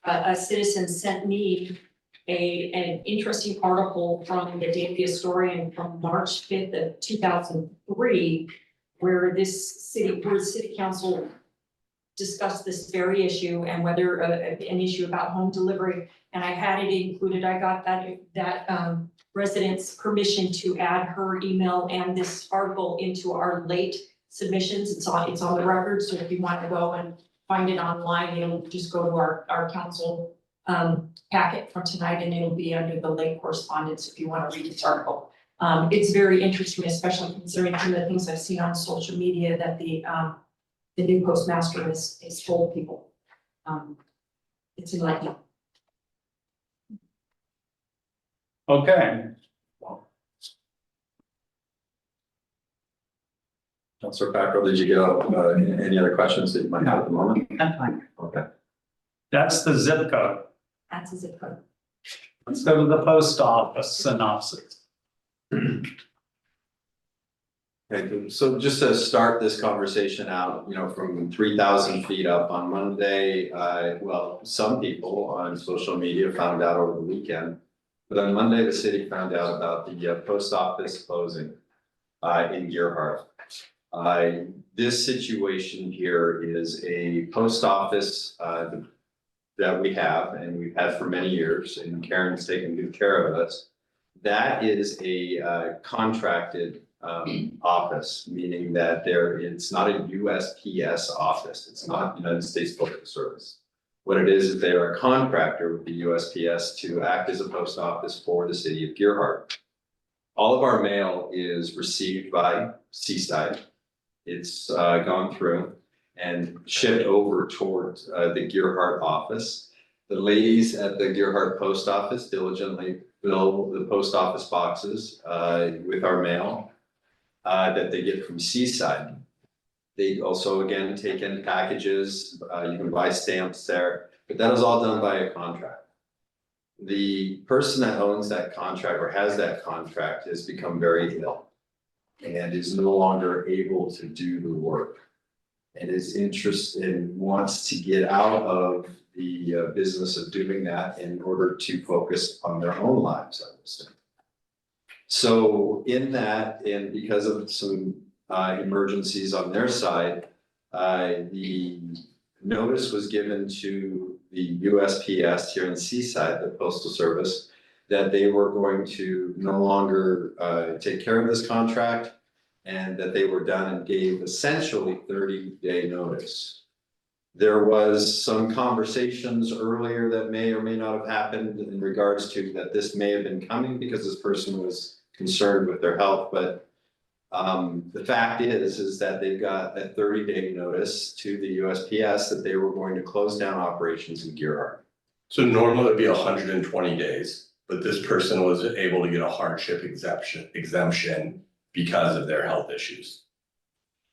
a citizen sent me an interesting article from the Daily Historian from March 5th of 2003, where the city council discussed this very issue and whether an issue about home delivery. And I had it included. I got that resident's permission to add her email and this article into our late submissions. It's on the record. So if you want to go and find it online, you'll just go to our council packet from tonight, and it'll be under the late correspondence if you want to read this article. It's very interesting, especially considering some of the things I've seen on social media that the new postmaster has told people. It's enlightening. Okay. Councilor Packrell, did you get any other questions that you might have at the moment? I'm fine. Okay. That's the zip code. That's a zip code. Let's go to the post office synopsis. Okay, so just to start this conversation out, from 3,000 feet up on Monday, some people on social media found out over the weekend. But on Monday, the city found out about the post office closing in Gerhardt. This situation here is a post office that we have and we've had for many years, and Karen's taken good care of us. That is a contracted office, meaning that it's not a USPS office. It's not United States Postal Service. What it is they are a contractor with the USPS to act as a post office for the city of Gerhardt. All of our mail is received by Seaside. It's gone through and shipped over towards the Gerhardt office. The ladies at the Gearhart Post Office diligently fill the post office boxes with our mail that they get from Seaside. They also, again, take in packages, you can buy stamps there, but that is all done by a contract. The person that owns that contract or has that contract has become very ill and is no longer able to do the work. And is interested and wants to get out of the business of doing that in order to focus on their own lives, I would say. So in that, and because of some emergencies on their side, the notice was given to the USPS here in Seaside, the Postal Service, that they were going to no longer take care of this contract and that they were done and gave essentially 30-day notice. There was some conversations earlier that may or may not have happened in regards to that this may have been coming because this person was concerned with their health, but the fact is that they've got a 30-day notice to the USPS that they were going to close down operations in Gearhart. So normally it'd be 120 days, but this person was able to get a hardship exemption because of their health issues.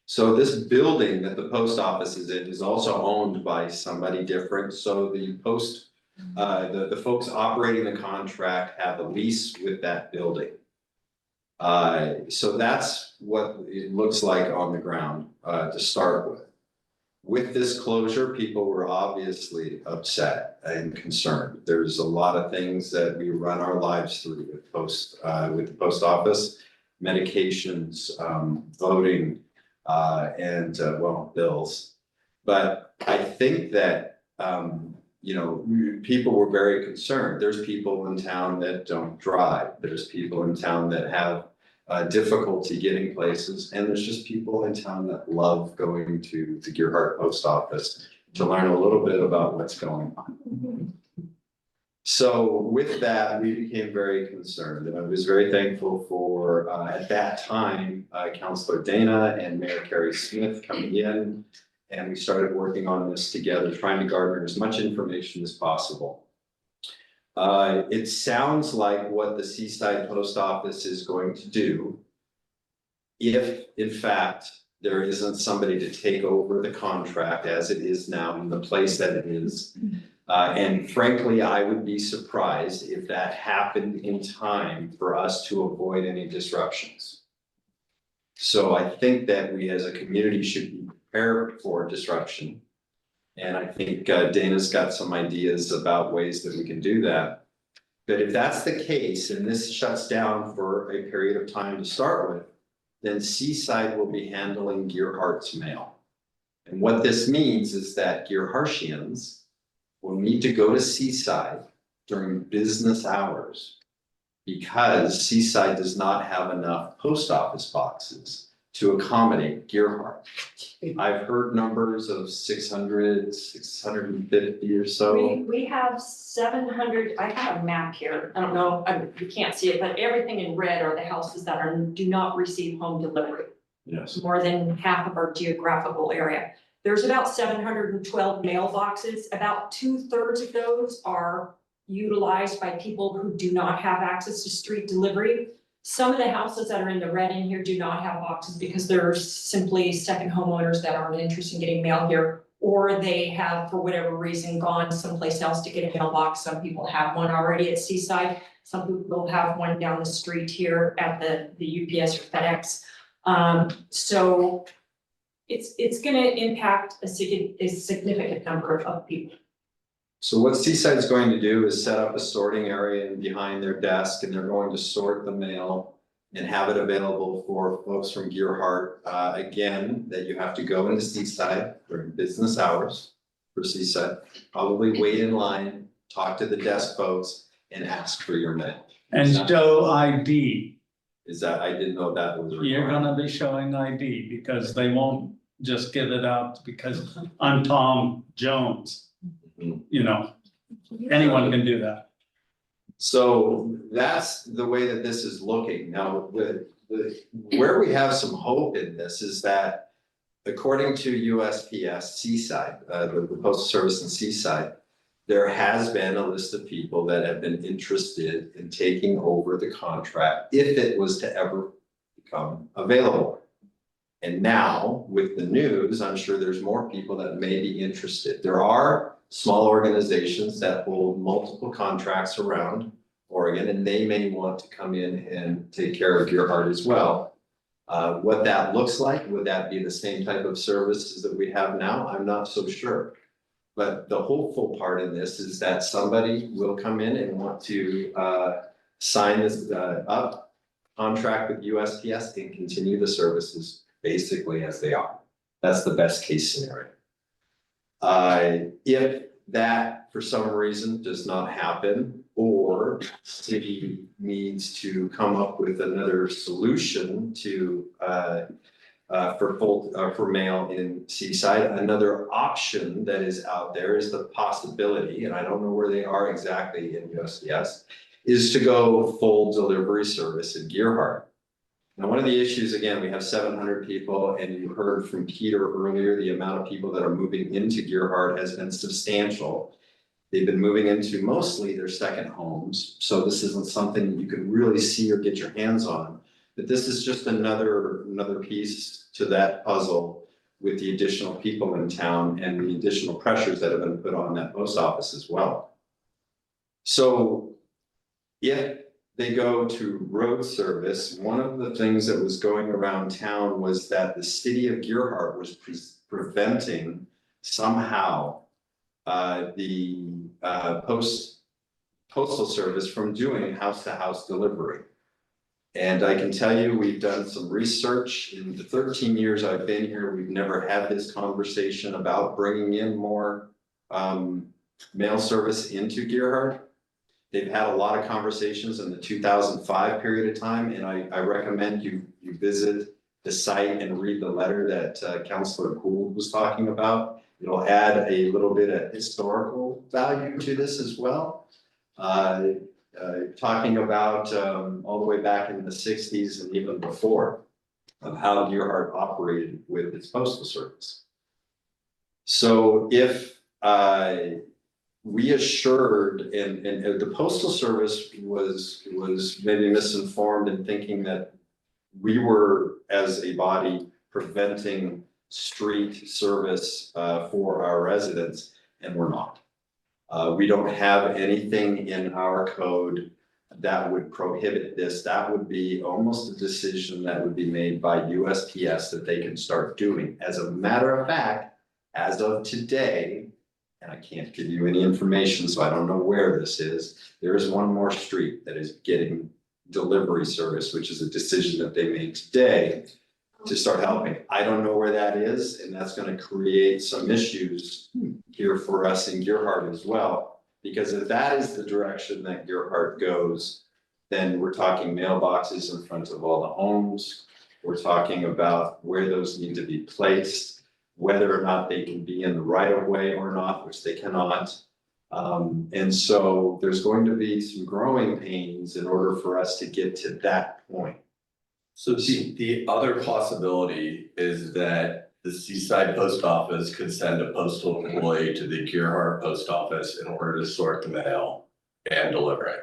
So this building that the post office is in is also owned by somebody different. So the the folks operating the contract have a lease with that building. So that's what it looks like on the ground to start with. With this closure, people were obviously upset and concerned. There's a lot of things that we run our lives through with the post office, medications, voting, and well, bills. But I think that people were very concerned. There's people in town that don't drive. There's people in town that have difficulty getting places, and there's just people in town that love going to the Gearhart Post Office to learn a little bit about what's going on. So with that, we became very concerned, and I was very thankful for at that time Councilor Dana and Mayor Carrie Smith coming in, and we started working on this together, trying to garner as much information as possible. It sounds like what the Seaside Post Office is going to do, if in fact there isn't somebody to take over the contract as it is now in the place that it is. And frankly, I would be surprised if that happened in time for us to avoid any disruptions. So I think that we as a community should be prepared for disruption. And I think Dana's got some ideas about ways that we can do that. But if that's the case, and this shuts down for a period of time to start with, then Seaside will be handling Gearhart's mail. And what this means is that Gearhartians will need to go to Seaside during business hours because Seaside does not have enough post office boxes to accommodate Gearhart. I've heard numbers of 600, 650 or so. We have 700, I have a map here, I don't know, you can't see it, but everything in red are the houses that do not receive home delivery. Yes. More than half of our geographical area. There's about 712 mailboxes, about 2/3 of those are utilized by people who do not have access to street delivery. Some of the houses that are in the red in here do not have boxes because they're simply second homeowners that aren't interested in getting mail here. Or they have, for whatever reason, gone someplace else to get a mailbox. Some people have one already at Seaside. Some people have one down the street here at the UPS or FedEx. So it's gonna impact a significant number of people. So what Seaside's going to do is set up a sorting area behind their desk, and they're going to sort the mail and have it available for folks from Gearhart. Again, that you have to go into Seaside during business hours for Seaside, probably wait in line, talk to the desk folks and ask for your mail. And show ID. Is that, I didn't know that was. You're gonna be showing ID because they won't just give it out because I'm Tom Jones. You know, anyone can do that. So that's the way that this is looking. Now, where we have some hope in this is that according to USPS Seaside, the Postal Service in Seaside, there has been a list of people that have been interested in taking over the contract if it was to ever become available. And now, with the news, I'm sure there's more people that may be interested. There are small organizations that hold multiple contracts around Oregon, and they may want to come in and take care of Gearhart as well. What that looks like, would that be the same type of services that we have now? I'm not so sure. But the hopeful part in this is that somebody will come in and want to sign this up contract with USPS and continue the services basically as they are. That's the best case scenario. If that for some reason does not happen, or city needs to come up with another solution to for mail in Seaside, another option that is out there is the possibility, and I don't know where they are exactly in USPS, is to go full delivery service in Gearhart. Now, one of the issues, again, we have 700 people, and you heard from Peter earlier, the amount of people that are moving into Gearhart has been substantial. They've been moving into mostly their second homes, so this isn't something you can really see or get your hands on. But this is just another piece to that puzzle with the additional people in town and the additional pressures that have been put on that post office as well. So if they go to road service, one of the things that was going around town was that the city of Gearhart was preventing somehow the postal service from doing house-to-house delivery. And I can tell you, we've done some research. In the 13 years I've been here, we've never had this conversation about bringing in more mail service into Gearhart. They've had a lot of conversations in the 2005 period of time, and I recommend you visit the site and read the letter that Councilor Gould was talking about. It'll add a little bit of historical value to this as well. Talking about all the way back in the 60s and even before of how Gearhart operated with its postal service. So if we assured, and the postal service was maybe misinformed in thinking that we were as a body preventing street service for our residents, and we're not. We don't have anything in our code that would prohibit this. That would be almost a decision that would be made by USPS that they can start doing. As a matter of fact, as of today, and I can't give you any information, so I don't know where this is, there is one more street that is getting delivery service, which is a decision that they made today to start helping. I don't know where that is, and that's gonna create some issues here for us in Gearhart as well. Because if that is the direction that Gearhart goes, then we're talking mailboxes in front of all the homes. We're talking about where those need to be placed, whether or not they can be in the right of way or not, which they cannot. And so there's going to be some growing pains in order for us to get to that point. So the other possibility is that the Seaside Post Office could send a postal employee to the Gearhart Post Office in order to sort the mail and deliver it.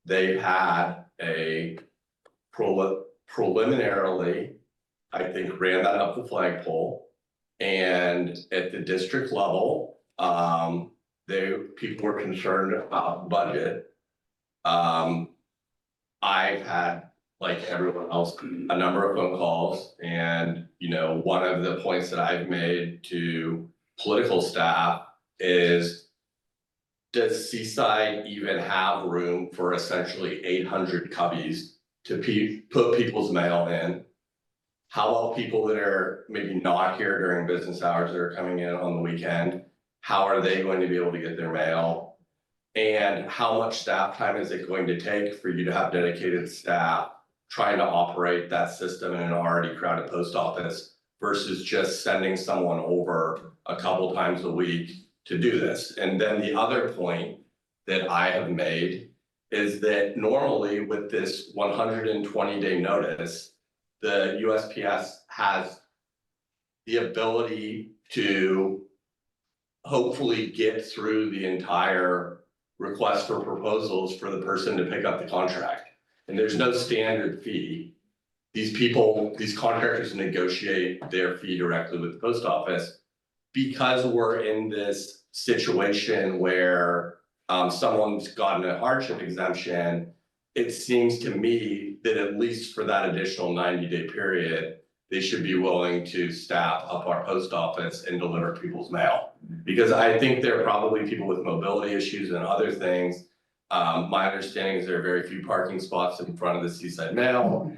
They had a preliminarily, I think, ran that up the flagpole. And at the district level, people were concerned about budget. I've had, like everyone else, a number of phone calls, and one of the points that I've made to political staff is, does Seaside even have room for essentially 800 cubbies to put people's mail in? How about people that are maybe not here during business hours that are coming in on the weekend? How are they going to be able to get their mail? And how much staff time is it going to take for you to have dedicated staff trying to operate that system in an already crowded post office versus just sending someone over a couple times a week to do this? And then the other point that I have made is that normally with this 120-day notice, the USPS has the ability to hopefully get through the entire request for proposals for the person to pick up the contract. And there's no standard fee. These people, these contractors negotiate their fee directly with the post office. Because we're in this situation where someone's gotten a hardship exemption, it seems to me that at least for that additional 90-day period, they should be willing to staff up our post office and deliver people's mail. Because I think there are probably people with mobility issues and other things. My understanding is there are very few parking spots in front of the Seaside Mail.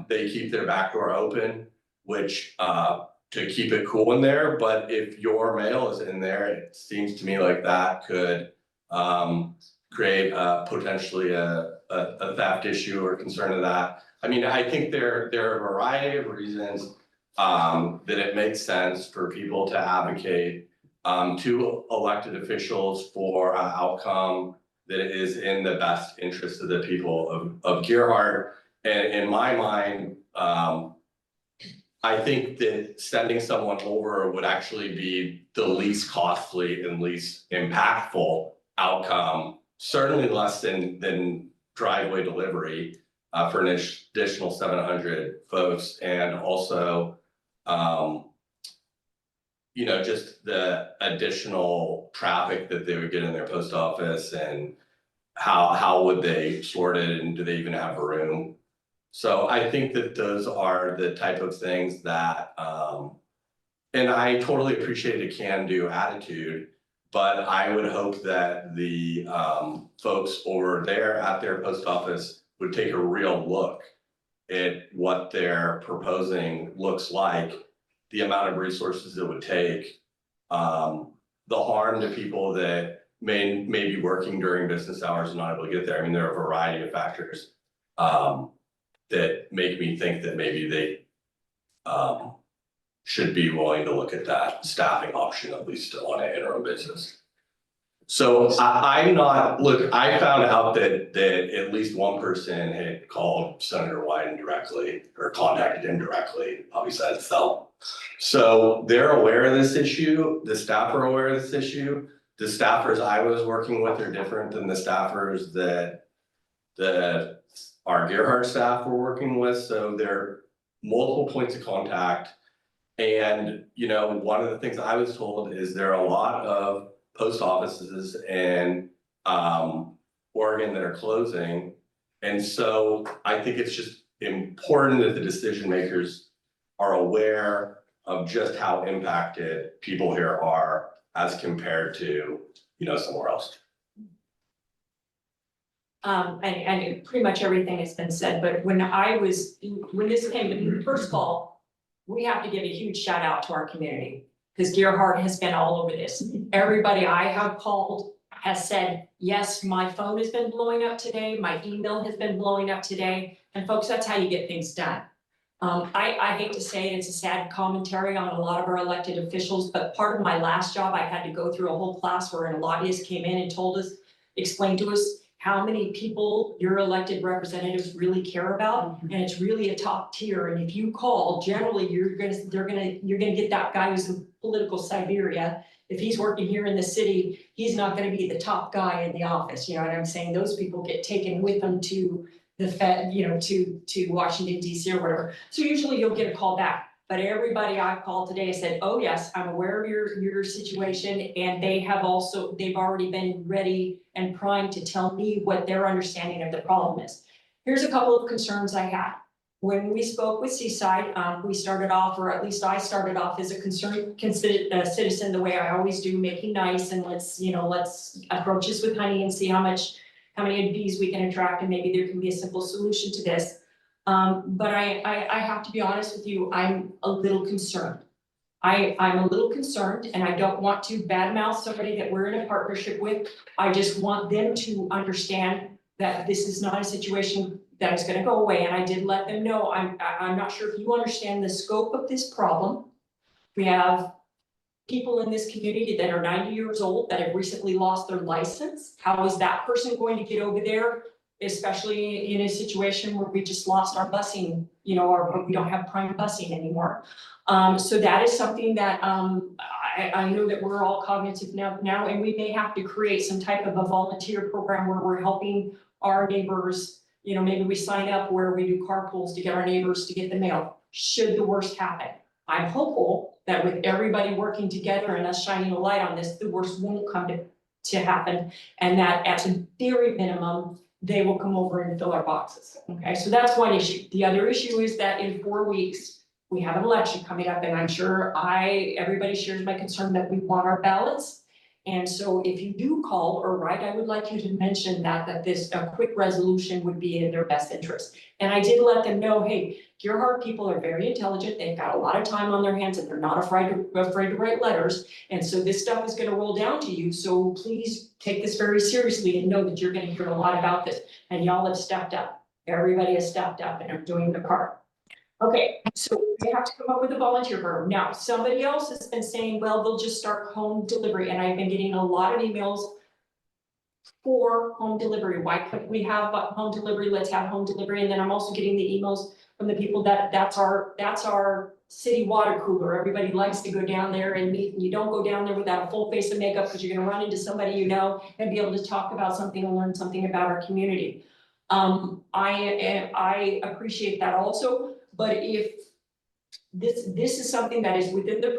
They keep their back door open, which to keep it cool in there, but if your mail is in there, it seems to me like that could create potentially a theft issue or concern of that. I mean, I think there are a variety of reasons that it makes sense for people to advocate to elected officials for an outcome that is in the best interest of the people of Gerhart. And in my mind, I think that sending someone over would actually be the least costly and least impactful outcome, certainly less than driveway delivery for an additional 700 folks, and also you know, just the additional traffic that they would get in their post office, and how would they sort it, and do they even have a room? So I think that those are the type of things that, and I totally appreciate a can-do attitude, but I would hope that the folks over there at their post office would take a real look at what they're proposing looks like, the amount of resources it would take, the harm to people that may be working during business hours and not able to get there. I mean, there are a variety of factors that make me think that maybe they should be willing to look at that staffing option, at least on an interim basis. So I'm not, look, I found out that at least one person had called Senator Wyden directly, or contacted him directly, obviously that's Phil. So they're aware of this issue, the staff are aware of this issue. The staffers I was working with are different than the staffers that our Gerhart staff were working with, so there are multiple points of contact. And, you know, one of the things I was told is there are a lot of post offices in Oregon that are closing. And so I think it's just important that the decision makers are aware of just how impacted people here are as compared to, you know, somewhere else. And pretty much everything has been said, but when this came, first of all, we have to give a huge shout out to our community, because Gerhart has been all over this. Everybody I have called has said, yes, my phone has been blowing up today, my email has been blowing up today, and folks, that's how you get things done. I hate to say it, it's a sad commentary on a lot of our elected officials, but part of my last job, I had to go through a whole class where a lobbyist came in and told us, explained to us how many people your elected representatives really care about, and it's really a top tier. And if you call, generally you're gonna get that guy who's in political Siberia. If he's working here in the city, he's not gonna be the top guy in the office. You know what I'm saying? Those people get taken with them to the Fed, you know, to Washington DC or whatever. So usually you'll get a call back. But everybody I've called today said, oh yes, I'm aware of your situation, and they've already been ready and primed to tell me what their understanding of the problem is. Here's a couple of concerns I had. When we spoke with Seaside, we started off, or at least I started off as a concerned citizen, the way I always do, making nice, and let's approach this with honey and see how many bees we can attract, and maybe there can be a simple solution to this. But I have to be honest with you, I'm a little concerned. I'm a little concerned, and I don't want to badmouth somebody that we're in a partnership with. I just want them to understand that this is not a situation that is gonna go away, and I did let them know, I'm not sure if you understand the scope of this problem. We have people in this community that are 90 years old that have recently lost their license. How is that person going to get over there? Especially in a situation where we just lost our busing, you know, or we don't have prime busing anymore. So that is something that I know that we're all cognitive now, and we may have to create some type of a volunteer program where we're helping our neighbors. You know, maybe we sign up where we do carpools to get our neighbors to get the mail, should the worst happen. I'm hopeful that with everybody working together and us shining a light on this, the worst won't come to happen. And that at the very minimum, they will come over and fill our boxes, okay? So that's one issue. The other issue is that in 4 weeks, we have an election coming up, and I'm sure everybody shares my concern that we want our ballots. And so if you do call or write, I would like you to mention that a quick resolution would be in their best interest. And I did let them know, hey, Gerhart people are very intelligent, they've got a lot of time on their hands, and they're not afraid to write letters. And so this stuff is gonna roll down to you, so please take this very seriously and know that you're gonna hear a lot about this. And y'all have stepped up, everybody has stepped up and are doing their part. Okay, so we have to come up with a volunteer program. Now, somebody else has been saying, well, they'll just start home delivery, and I've been getting a lot of emails for home delivery. Why couldn't we have home delivery? Let's have home delivery. And then I'm also getting the emails from the people that's our city water cooler. Everybody likes to go down there and meet, and you don't go down there without a full face of makeup because you're gonna run into somebody you know and be able to talk about something and learn something about our community. I appreciate that also. But if this is something that is within the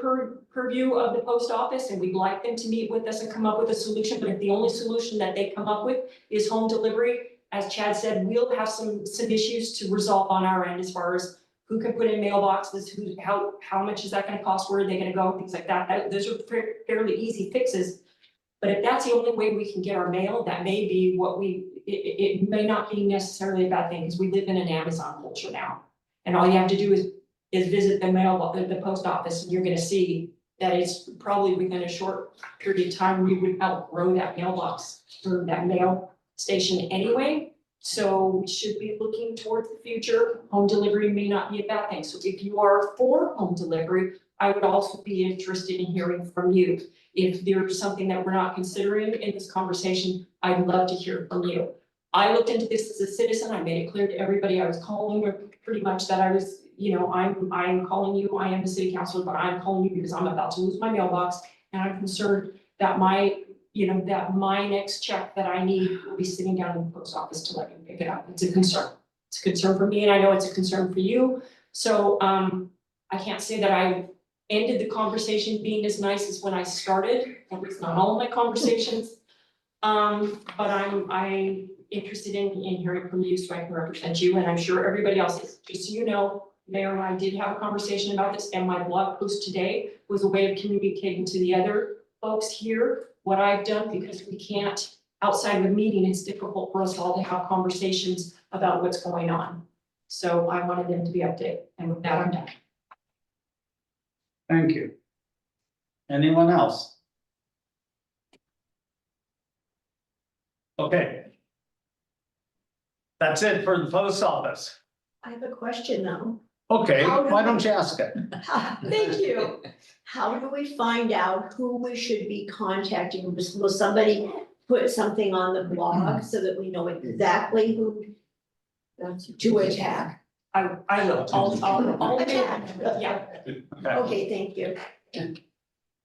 purview of the post office, and we'd like them to meet with us and come up with a solution, but if the only solution that they come up with is home delivery, as Chad said, we'll have some issues to resolve on our end as far as who can put in mailboxes, how much is that gonna cost, where are they gonna go, things like that. Those are fairly easy fixes. But if that's the only way we can get our mail, that may be it may not be necessarily a bad thing, because we live in an Amazon culture now. And all you have to do is visit the post office, and you're gonna see that it's probably within a short period of time, we would outgrow that mailbox or that mail station anyway. So we should be looking towards the future. Home delivery may not be a bad thing. So if you are for home delivery, I would also be interested in hearing from you. If there's something that we're not considering in this conversation, I'd love to hear from you. I looked into this as a citizen. I made it clear to everybody I was calling, or pretty much that I was, you know, I'm calling you, I am the city councilor, but I'm calling you because I'm about to lose my mailbox. And I'm concerned that my next check that I need will be sitting down in the post office to let me pick it up. It's a concern. It's a concern for me, and I know it's a concern for you. So I can't say that I ended the conversation being as nice as when I started, at least not all of my conversations. But I'm interested in hearing from you so I can represent you, and I'm sure everybody else is. Just so you know, Mayor and I did have a conversation about this, and my blog post today was a way of communicating to the other folks here what I've done, because we can't, outside of a meeting, it's difficult for us all to have conversations about what's going on. So I wanted them to be updated, and with that, I'm done. Thank you. Anyone else? Okay. That's it for the post office. I have a question though. Okay, why don't you ask it? Thank you. How do we find out who we should be contacting? Will somebody put something on the blog so that we know exactly who to attack? I will, I'll Attack. yeah. Okay, thank you.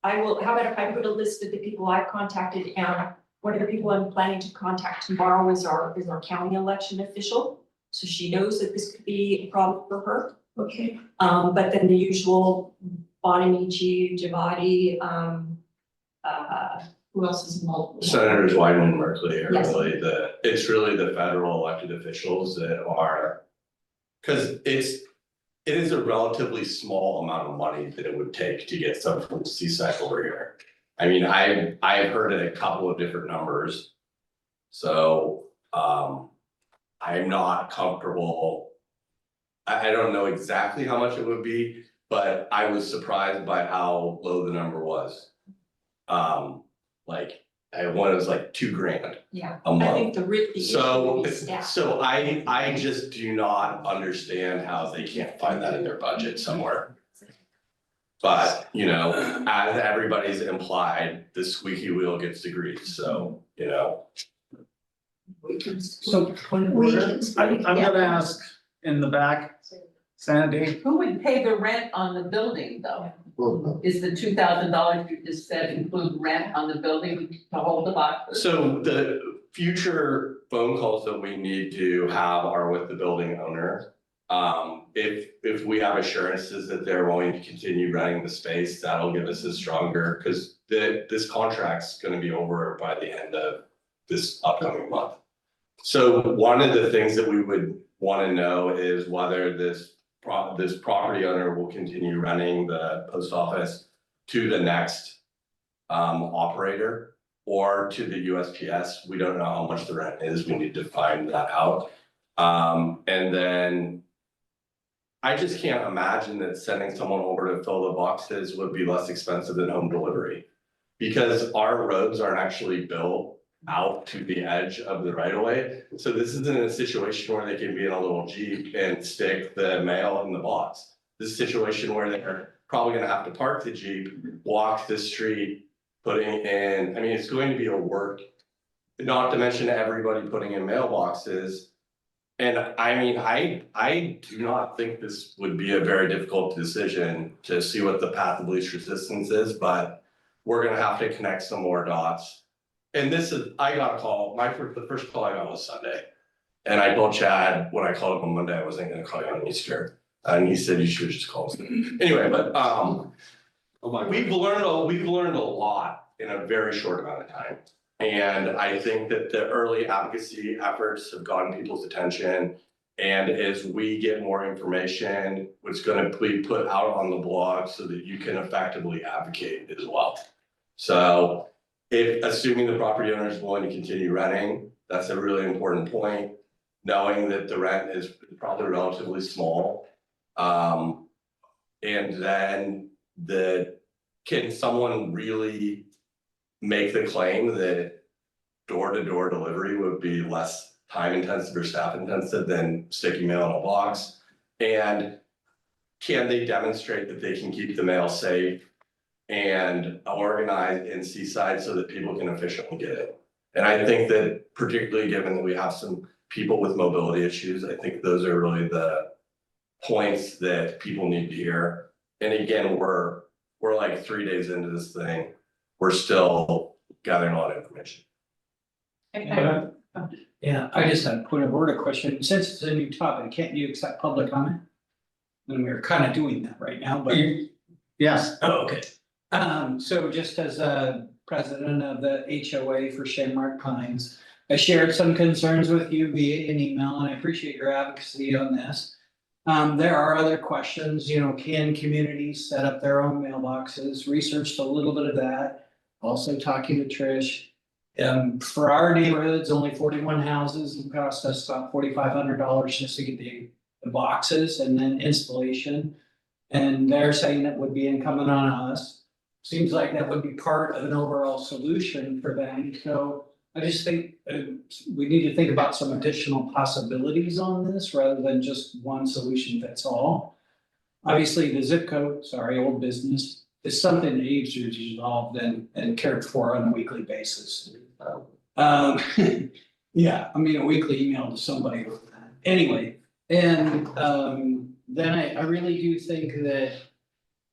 I will, how about if I put a list of the people I've contacted, and one of the people I'm planning to contact tomorrow is our county election official. So she knows that this could be a problem for her. Okay. But then the usual Bonamici, Javati, who else is involved? Senators Wyden and Merkley are Yes. really it's really the federal elected officials that are. Cause it is a relatively small amount of money that it would take to get someone from CSEC over here. I mean, I've heard a couple of different numbers. So, I'm not comfortable. I don't know exactly how much it would be, but I was surprised by how low the number was. Like, one was like $2,000 Yeah, a month. I think the issue would be staff. So I just do not understand how they can't find that in their budget somewhere. But, you know, as everybody's implied, the squeaky wheel gets the grease, so, you know. So, I'm gonna ask in the back, Sandy. Who would pay the rent on the building though? Is the $2,000 you just said include rent on the building to hold the boxes? So the future phone calls that we need to have are with the building owner. If we have assurances that they're willing to continue running the space, that'll give us a stronger, because this contract's gonna be over by the end of this upcoming month. So one of the things that we would wanna know is whether this property owner will continue running the post office to the next operator or to the USPS. We don't know how much the rent is. We need to find that out. And then I just can't imagine that sending someone over to fill the boxes would be less expensive than home delivery. Because our roads aren't actually built out to the edge of the right of way. So this isn't a situation where they can be in a little Jeep and stick the mail in the box. This is a situation where they're probably gonna have to park the Jeep, walk the street, putting in, I mean, it's going to be a work. Not to mention everybody putting in mailboxes. And I mean, I do not think this would be a very difficult decision to see what the path of least resistance is, but we're gonna have to connect some more dots. And this is, I got a call, the first call I got was Sunday. And I told Chad, when I called him on Monday, I wasn't gonna call you on Easter. And he said, you should just call us. Anyway, but, we've learned a lot in a very short amount of time. And I think that the early advocacy efforts have gotten people's attention. And as we get more information, it's gonna be put out on the blog so that you can effectively advocate as well. So if, assuming the property owner is willing to continue renting, that's a really important point. Knowing that the rent is probably relatively small. And then can someone really make the claim that door-to-door delivery would be less time intensive or staff intensive than sticking mail in a box? And can they demonstrate that they can keep the mail safe and organized in Seaside so that people can efficiently get it? And I think that particularly given that we have some people with mobility issues, I think those are really the points that people need to hear. And again, we're like 3 days into this thing. We're still gathering a lot of information. Yeah, I just had a point of order question. Since it's a new topic, can't you accept public comment? And we're kind of doing that right now, but. Yes. Oh, okay. So just as a president of the HOA for Shamrock Pines, I shared some concerns with you via an email, and I appreciate your advocacy on this. There are other questions, you know, can communities set up their own mailboxes? Researched a little bit of that. Also talking to Trish. For our neighborhoods, only 41 houses, it cost us about $4,500 just to get the boxes and then installation. And they're saying it would be incumbent on us. Seems like that would be part of an overall solution for them. So I just think we need to think about some additional possibilities on this rather than just one solution fits all. Obviously, the zip code, sorry, old business, is something that needs to be resolved and cared for on a weekly basis. Yeah, I mean, a weekly email to somebody. Anyway, and then I really do think that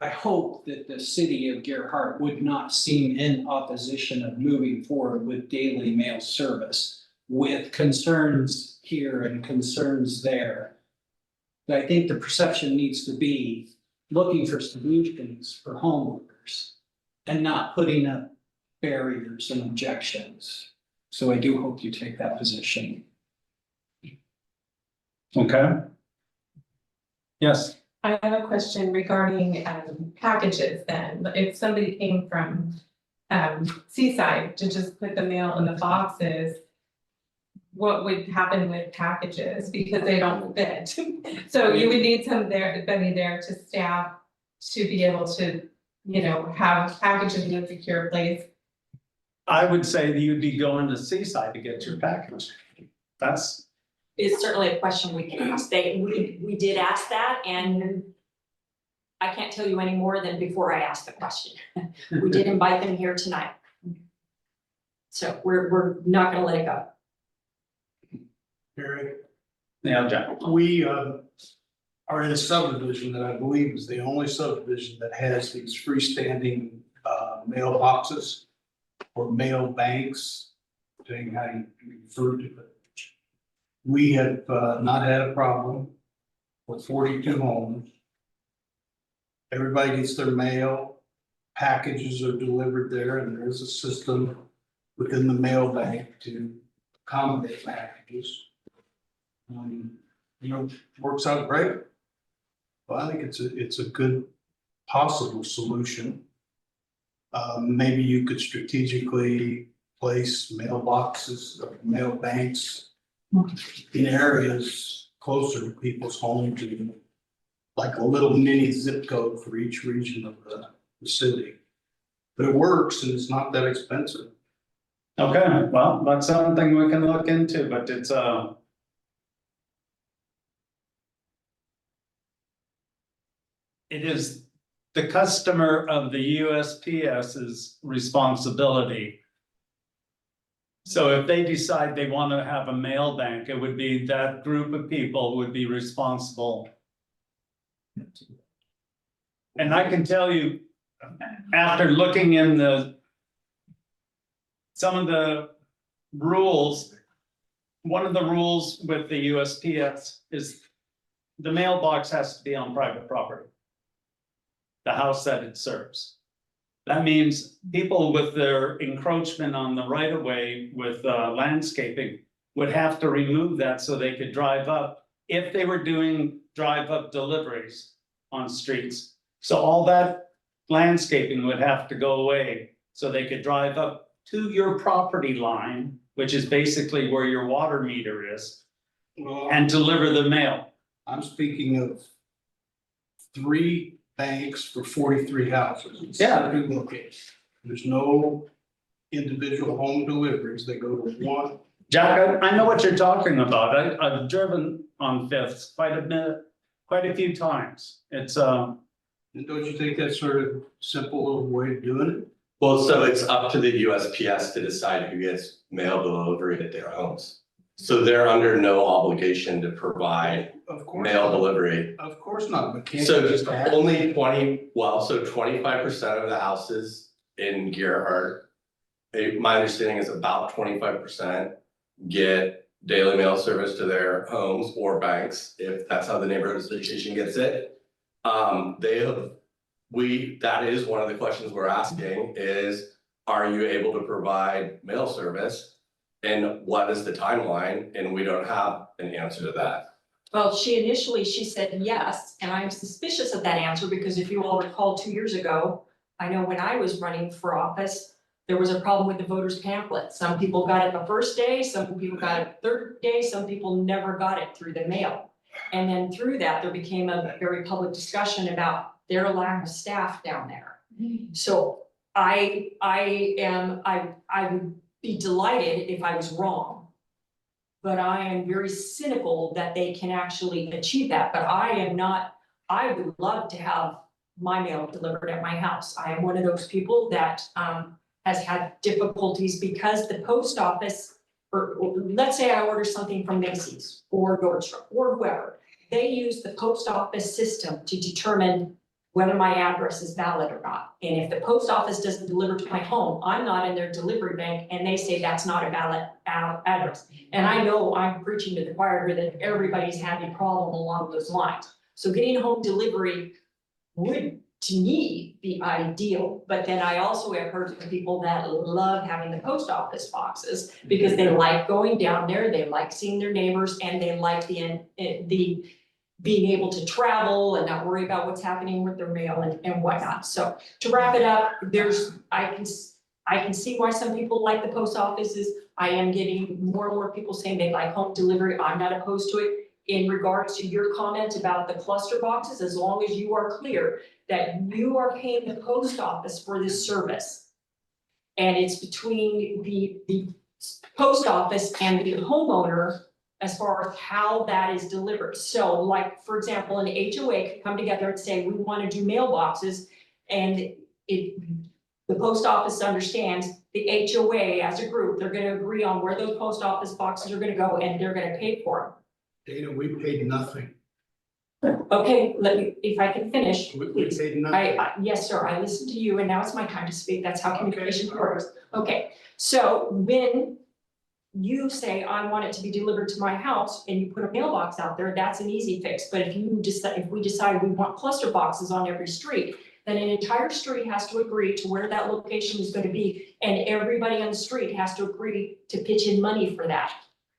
I hope that the city of Gerhart would not seem in opposition of moving forward with daily mail service with concerns here and concerns there. But I think the perception needs to be looking for solutions for homeowners and not putting up barriers and objections. So I do hope you take that position. Okay. Yes. I have a question regarding packages then. If somebody came from Seaside to just put the mail in the boxes, what would happen with packages because they don't fit? So you would need somebody there to staff to be able to, you know, have packages in a secure place. I would say that you'd be going to Seaside to get your package. That's. It's certainly a question we can ask. We did ask that, and I can't tell you any more than before I asked the question. We did invite them here tonight. So we're not gonna let it go. Yeah, Jack. are in a subdivision that I believe is the only subdivision that has these freestanding mailboxes or mail banks, depending how you refer to it. We have not had a problem with 42 homes. Everybody gets their mail, packages are delivered there, and there is a system within the mail bank to accommodate packages. Works out great. Well, I think it's a good possible solution. Maybe you could strategically place mailboxes, or mail banks in areas closer to people's homes, to like a little mini zip code for each region of the city. But it works and it's not that expensive. Okay, well, that's something we can look into, but it's it is the customer of the USPS's responsibility. So if they decide they want to have a mail bank, it would be that group of people would be responsible. And I can tell you, after looking in some of the rules, one of the rules with the USPS is the mailbox has to be on private property. The house that it serves. That means people with their encroachment on the right of way with landscaping would have to remove that so they could drive up if they were doing drive up deliveries on streets. So all that landscaping would have to go away so they could drive up to your property line, which is basically where your water meter is, and deliver the mail. I'm speaking of 3 banks for 43 houses. Yeah. There's no individual home deliveries, they go to one. Jack, I know what you're talking about. I've driven on Fifth quite a few times. It's And don't you think that's sort of simple little way of doing it? Well, so it's up to the USPS to decide who gets mail delivery at their homes. So they're under no obligation to provide Of course. mail delivery. Of course not, but can't So you just add? only 25% of the houses in Gerhart, my understanding is about 25% get daily mail service to their homes or banks, if that's how the neighborhood association gets it. That is one of the questions we're asking is, are you able to provide mail service? And what is the timeline? And we don't have an answer to that. Well, she said yes, and I'm suspicious of that answer because if you all recall 2 years ago, I know when I was running for office, there was a problem with the voters pamphlet. Some people got it the first day, some people got it the third day, some people never got it through the mail. And then through that, there became a very public discussion about their lack of staff down there. So I would be delighted if I was wrong. But I am very cynical that they can actually achieve that, but I am not, I would love to have my mail delivered at my house. I am one of those people that has had difficulties because the post office, or let's say I order something from Macy's or Nordstrom or whoever, they use the post office system to determine whether my address is valid or not. And if the post office doesn't deliver to my home, I'm not in their delivery bank and they say that's not a valid address. And I know I'm preaching to the choir here that everybody's having a problem along those lines. So getting home delivery would, to me, be ideal. But then I also have heard from people that love having the post office boxes because they like going down there, they like seeing their neighbors, and they like the being able to travel and not worry about what's happening with their mail and whatnot. So to wrap it up, I can see why some people like the post offices. I am getting more and more people saying they like home delivery. I'm not opposed to it. In regards to your comment about the cluster boxes, as long as you are clear that you are paying the post office for this service. And it's between the post office and the homeowner as far as how that is delivered. So like, for example, an HOA could come together and say, we want to do mailboxes, and the post office understands the HOA as a group, they're gonna agree on where those post office boxes are gonna go and they're gonna pay for them. Dana, we paid nothing Okay, let me, if I can finish, We please. paid nothing. Yes, sir, I listened to you and now it's my time to speak. That's how communication works. Okay, so when you say, I want it to be delivered to my house and you put a mailbox out there, that's an easy fix. But if you decide, if we decide we want cluster boxes on every street, then an entire street has to agree to where that location is gonna be. And everybody on the street has to agree to pitch in money for that.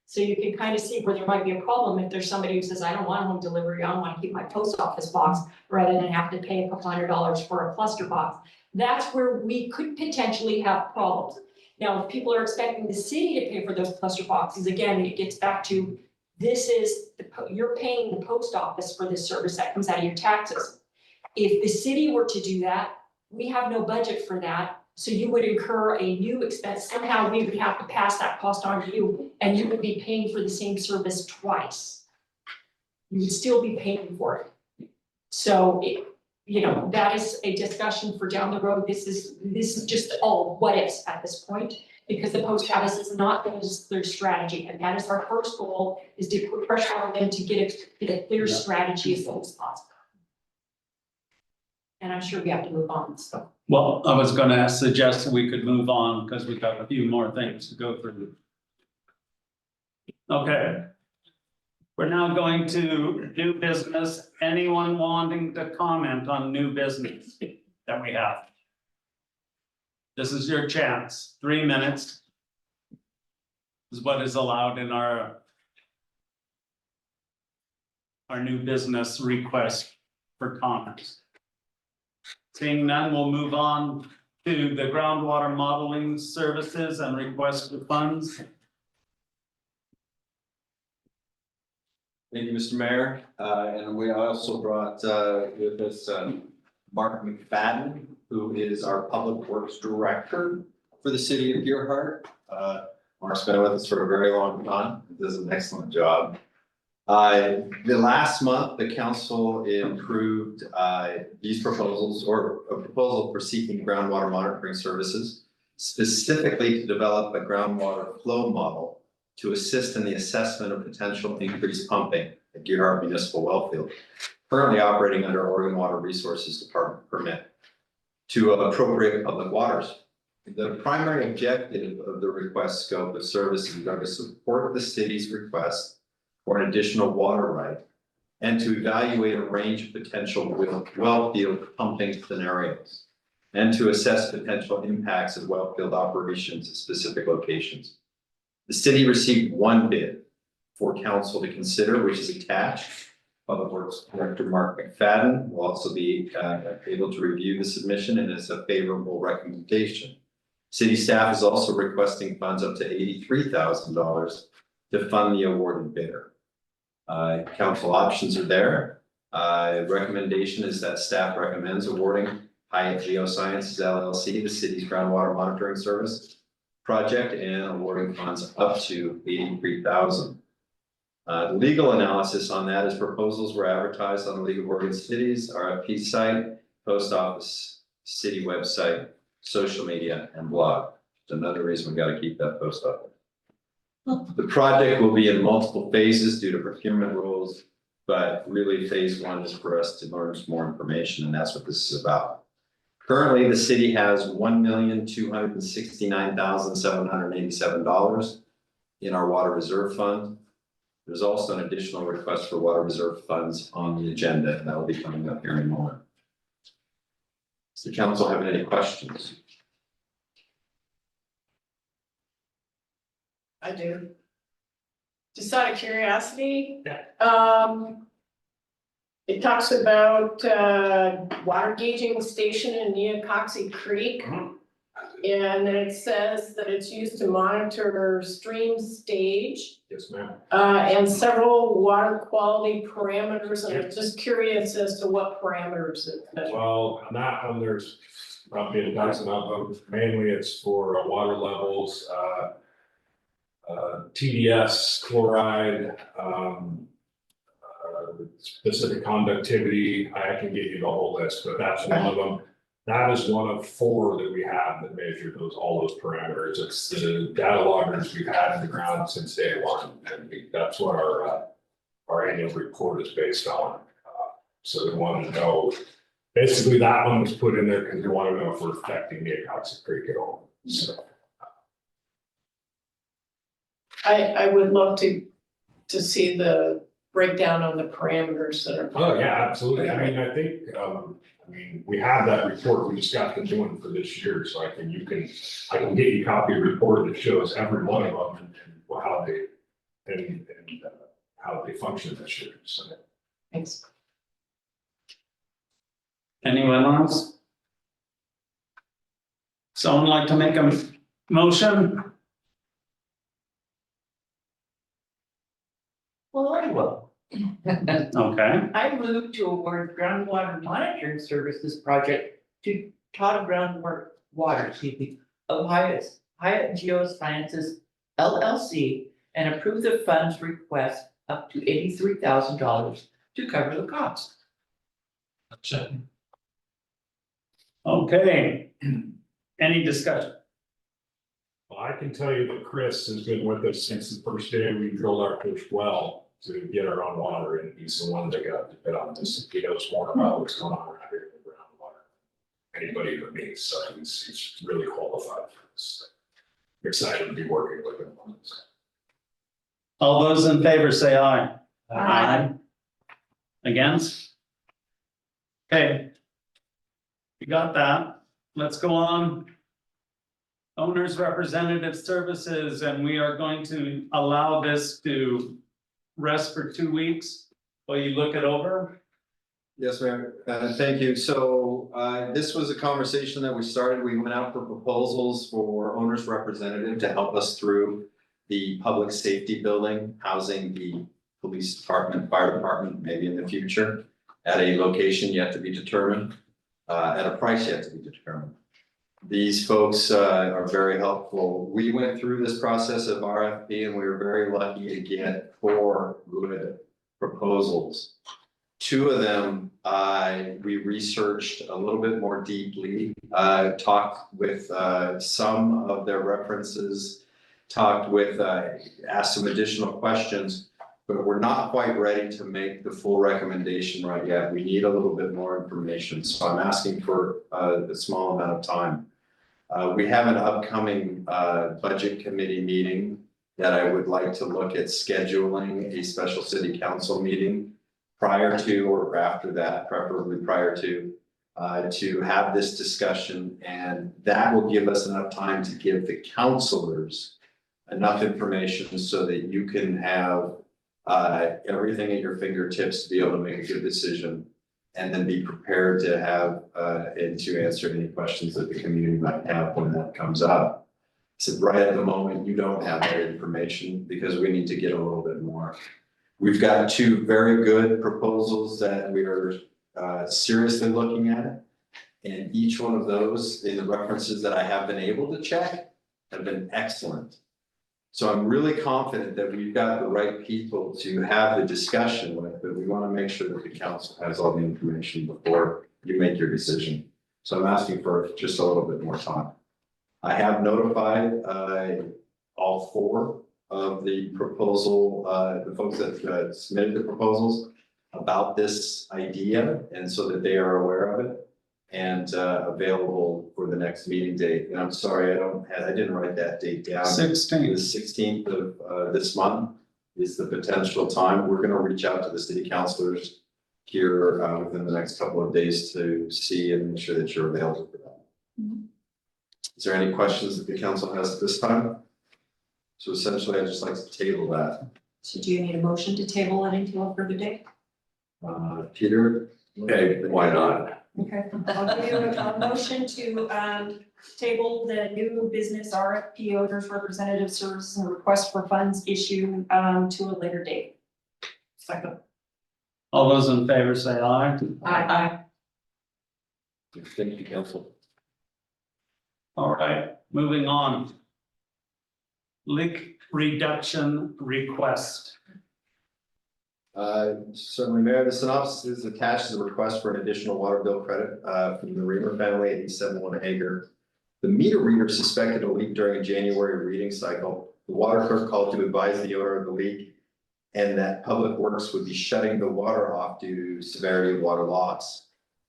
So you can kind of see where there might be a problem if there's somebody who says, I don't want home delivery, I want to keep my post office box, rather than have to pay a couple $100 for a cluster box. That's where we could potentially have problems. Now, if people are expecting the city to pay for those cluster boxes, again, it gets back to, this is, you're paying the post office for this service that comes out of your taxes. If the city were to do that, we have no budget for that. So you would incur a new expense. Somehow we would have to pass that cost on to you, and you would be paying for the same service twice. You would still be paying for it. So that is a discussion for down the road. This is just all what ifs at this point, because the post office is not going to clear strategy. And that is our first goal, is to put pressure on them to get a clear strategy as soon as possible. And I'm sure we have to move on, so. Well, I was gonna suggest that we could move on because we've got a few more things to go through. Okay. We're now going to new business. Anyone wanting to comment on new business that we have? This is your chance, 3 minutes. Is what is allowed in our new business request for comments. Seeing none, we'll move on to the groundwater modeling services and request for funds. Thank you, Mr. Mayor. And we also brought with us Mark McFadden, who is our Public Works Director for the city of Deerheart. Mark's been with us for a very long time, does an excellent job. The last month, the council improved these proposals, or a proposal for seeking groundwater monitoring services, specifically to develop a groundwater flow model to assist in the assessment of potential increased pumping at Deerheart Municipal Wellfield, currently operating under Oregon Water Resources Department permit to appropriate public waters. The primary objective of the request scope of services is to support the city's request for an additional water right, and to evaluate a range of potential wellfield pumping scenarios, and to assess potential impacts of wellfield operations at specific locations. The city received one bid for council to consider, which is attached. Public Works Director Mark McFadden will also be able to review the submission, and it's a favorable recommendation. City staff is also requesting funds up to $83,000 to fund the awarded bidder. Council options are there. Recommendation is that staff recommends awarding Hyatt Geosciences LLC, the city's groundwater monitoring service project, and awarding funds up to $83,000. The legal analysis on that is proposals were advertised on the League of Oregon Cities RFP site, post office, city website, social media, and blog. It's another reason we got to keep that post office. The project will be in multiple phases due to procurement rules, but really phase one is for us to learn some more information, and that's what this is about. Currently, the city has $1,269,787 in our water reserve fund. There's also an additional request for water reserve funds on the agenda, and that will be coming up here in a moment. Does the council have any questions? I do. Just out of curiosity. It talks about water gauging station in Neocoxie Creek. And then it says that it's used to monitor stream stage. Yes, ma'am. And several water quality parameters, and I'm just curious as to what parameters it. Well, on that one, there's probably a dozen of them. Mainly it's for water levels, TDS, chloride, specific conductivity. I can get you the whole list, but that's one of them. That is one of 4 that we have that measure all those parameters. It's the data loggers we've had in the ground since day one, and that's what our annual report is based on. So they wanted to know, basically that one was put in there because they want to know if we're affecting the Acoxy Creek at all, so. I would love to see the breakdown on the parameters that are. Oh, yeah, absolutely. I mean, I think, we have that report we just got the new one for this year, so I can get you a copy of the report that shows every one of them and how they, and how they function this year, so. Thanks. Anyone else? Someone like to make a motion? Well, I will. Okay, I move to award groundwater monitoring services project to Todd Groundwater of Hyatt Geosciences LLC and approve the funds request up to $83,000 to cover the cost. okay. Any discussion? Well, I can tell you that Chris has been with us since the first day we drilled our first well to get our own water, and he's the one that got to bid on this. He knows more about what's going on around here in the groundwater. Anybody but me, so he's really qualified for this. I'm excited to be working with him on this. All those in favor say aye. Aye. Against? Okay. We got that. Let's go on. Owners Representative Services, and we are going to allow this to rest for 2 weeks while you look it over. Yes, ma'am. Thank you. So this was a conversation that we started. We went out for proposals for owners representative to help us through the public safety building, housing the police department, fire department, maybe in the future, at a location yet to be determined, at a price yet to be determined. These folks are very helpful. We went through this process of RFP and we were very lucky to get 4 good proposals. 2 of them, we researched a little bit more deeply, talked with some of their references, asked some additional questions, but we're not quite ready to make the full recommendation right yet. We need a little bit more information, so I'm asking for a small amount of time. We have an upcoming budget committee meeting that I would like to look at scheduling a special city council meeting prior to or after that, preferably prior to have this discussion, and that will give us enough time to give the counselors enough information so that you can have everything at your fingertips to be able to make a good decision, and then be prepared to have and to answer any questions that the community might have when that comes up. So right at the moment, you don't have that information because we need to get a little bit more. We've got 2 very good proposals that we are seriously looking at. And each one of those, in the references that I have been able to check, have been excellent. So I'm really confident that we've got the right people to have the discussion with, but we want to make sure that the council has all the information before you make your decision. So I'm asking for just a little bit more time. I have notified all 4 of the proposal, the folks that submitted the proposals about this idea, and so that they are aware of it and available for the next meeting date. And I'm sorry, I didn't write that date down. 16th. The 16th of this month is the potential time. We're gonna reach out to the city councilors here within the next couple of days to see and make sure that you're available for that. Is there any questions that the council has at this time? So essentially, I'd just like to table that. So do you need a motion to table it until a further date? Peter? Okay, why not? Okay, I'll give you a motion to table the new business RFP owners representative services and request for funds issue to a later date. Second. All those in favor say aye. Aye. Thank you, council. All right, moving on. Leak reduction request. Certainly, Mayor, the synopsis is attached as a request for an additional water bill credit from the Reamer family at 871 Hager. The meter reader suspected a leak during a January reading cycle. The water clerk called to advise the owner of the leak and that Public Works would be shutting the water off due to severity of water loss.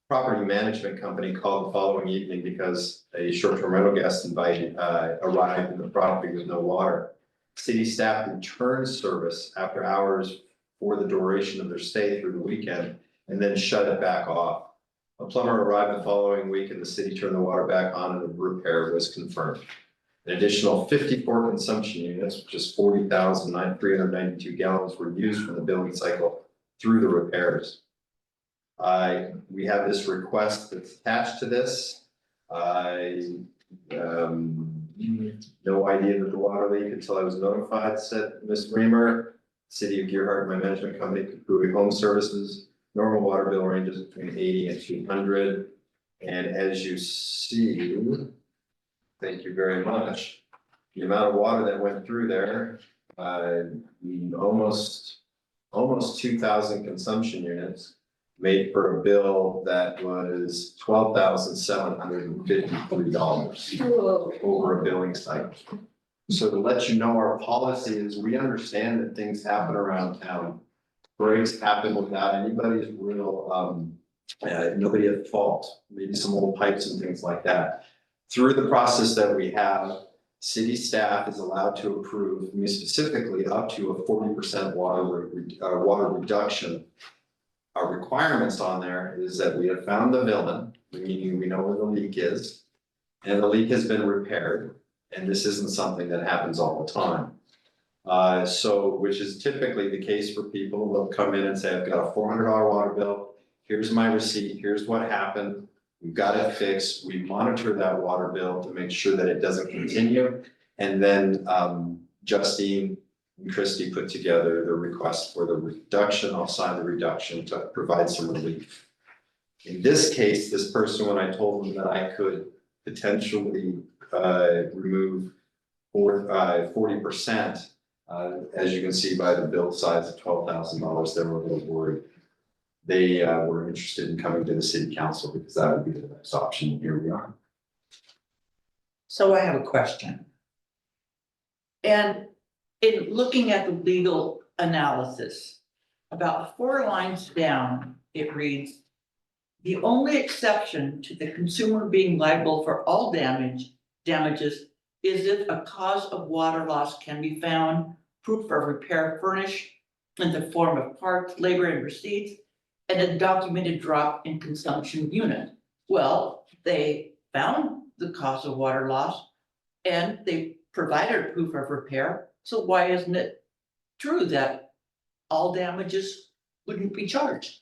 Property management company called the following evening because a short-term rental guest arrived in the property with no water. City staff returned service after hours for the duration of their stay through the weekend and then shut it back off. A plumber arrived the following week and the city turned the water back on and the repair was confirmed. An additional 54 consumption units, which is 40,392 gallons, were used from the billing cycle through the repairs. We have this request that's attached to this. No idea that the water leak until I was notified, said Ms. Reamer. City of Gearhart, my management company, Capui Home Services. Normal water bill ranges between 80 and 200. And as you see, thank you very much. The amount of water that went through there, almost 2,000 consumption units made for a bill that was $12,753 over a billing cycle. So to let you know, our policy is we understand that things happen around town. Breaks happen without anybody's real, nobody at fault, maybe some old pipes and things like that. Through the process that we have, city staff is allowed to approve, me specifically, up to a 40% water reduction. Our requirements on there is that we have found the villain, meaning we know where the leak is, and the leak has been repaired, and this isn't something that happens all the time. Which is typically the case for people. They'll come in and say, I've got a $400 water bill, here's my receipt, here's what happened, we've got it fixed, we monitor that water bill to make sure that it doesn't continue. And then Justine and Christy put together the request for the reduction. I'll sign the reduction to provide some relief. In this case, this person, when I told them that I could potentially remove 40%, as you can see by the bill size of $12,000, they were a little worried. They were interested in coming to the city council because that would be the next option. Here we are. So I have a question. And in looking at the legal analysis, about 4 lines down, it reads, the only exception to the consumer being liable for all damages is if a cause of water loss can be found, proof of repair furnished in the form of parts, labor, and receipts, and a documented drop in consumption unit. Well, they found the cause of water loss and they provided proof of repair. So why isn't it true that all damages wouldn't be charged?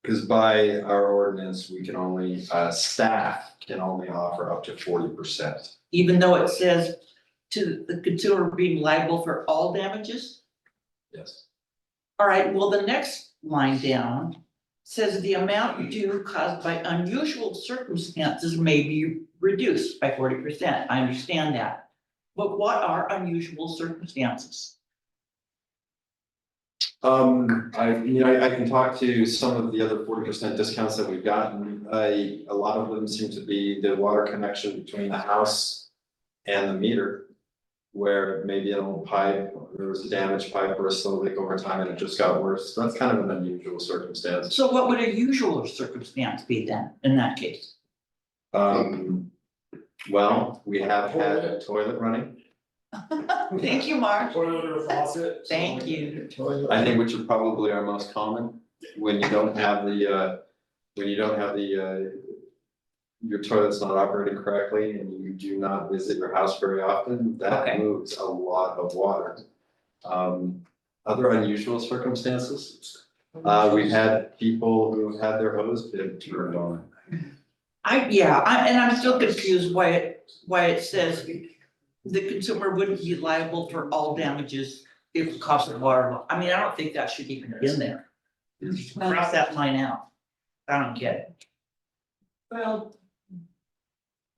Because by our ordinance, we can only, staff can only offer up to 40%. Even though it says to the consumer being liable for all damages? Yes. All right, well, the next line down says the amount due caused by unusual circumstances may be reduced by 40%. I understand that. But what are unusual circumstances? I can talk to some of the other 40% discounts that we've gotten. A lot of them seem to be the water connection between the house and the meter, where maybe an old pipe, or there was a damaged pipe or a slow leak over time and it just got worse. That's kind of an unusual circumstance. So what would a usual circumstance be then, in that case? Well, we have had a toilet running. Thank you, Mark. Toilet or faucet. Thank you. I think which are probably our most common, when you don't have your toilet's not operating correctly and you do not visit your house very often, that Okay. moves a lot of water. Other unusual circumstances, we've had people who had their hose bib turned on. And I'm still confused why it says the consumer wouldn't be liable for all damages if cost of water. I mean, I don't think that should even be in there. Cross that line out. I don't get it. Well,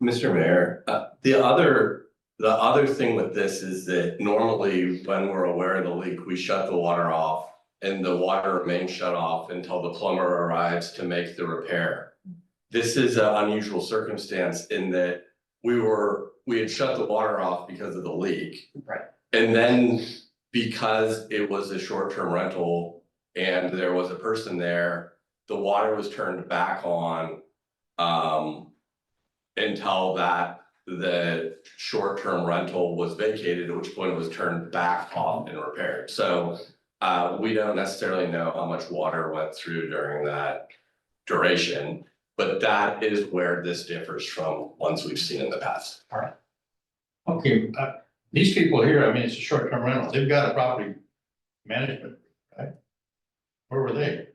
Mr. Mayor, the other thing with this is that normally when we're aware of the leak, we shut the water off and the water remains shut off until the plumber arrives to make the repair. This is an unusual circumstance in that we had shut the water off because of the leak. Right. And then because it was a short-term rental and there was a person there, the water was turned back on. Until the short-term rental was vacated, at which point it was turned back on and repaired. So we don't necessarily know how much water went through during that duration, but that is where this differs from ones we've seen in the past. Okay, these people here, I mean, it's a short-term rental, they've got a property management, right? Where were they?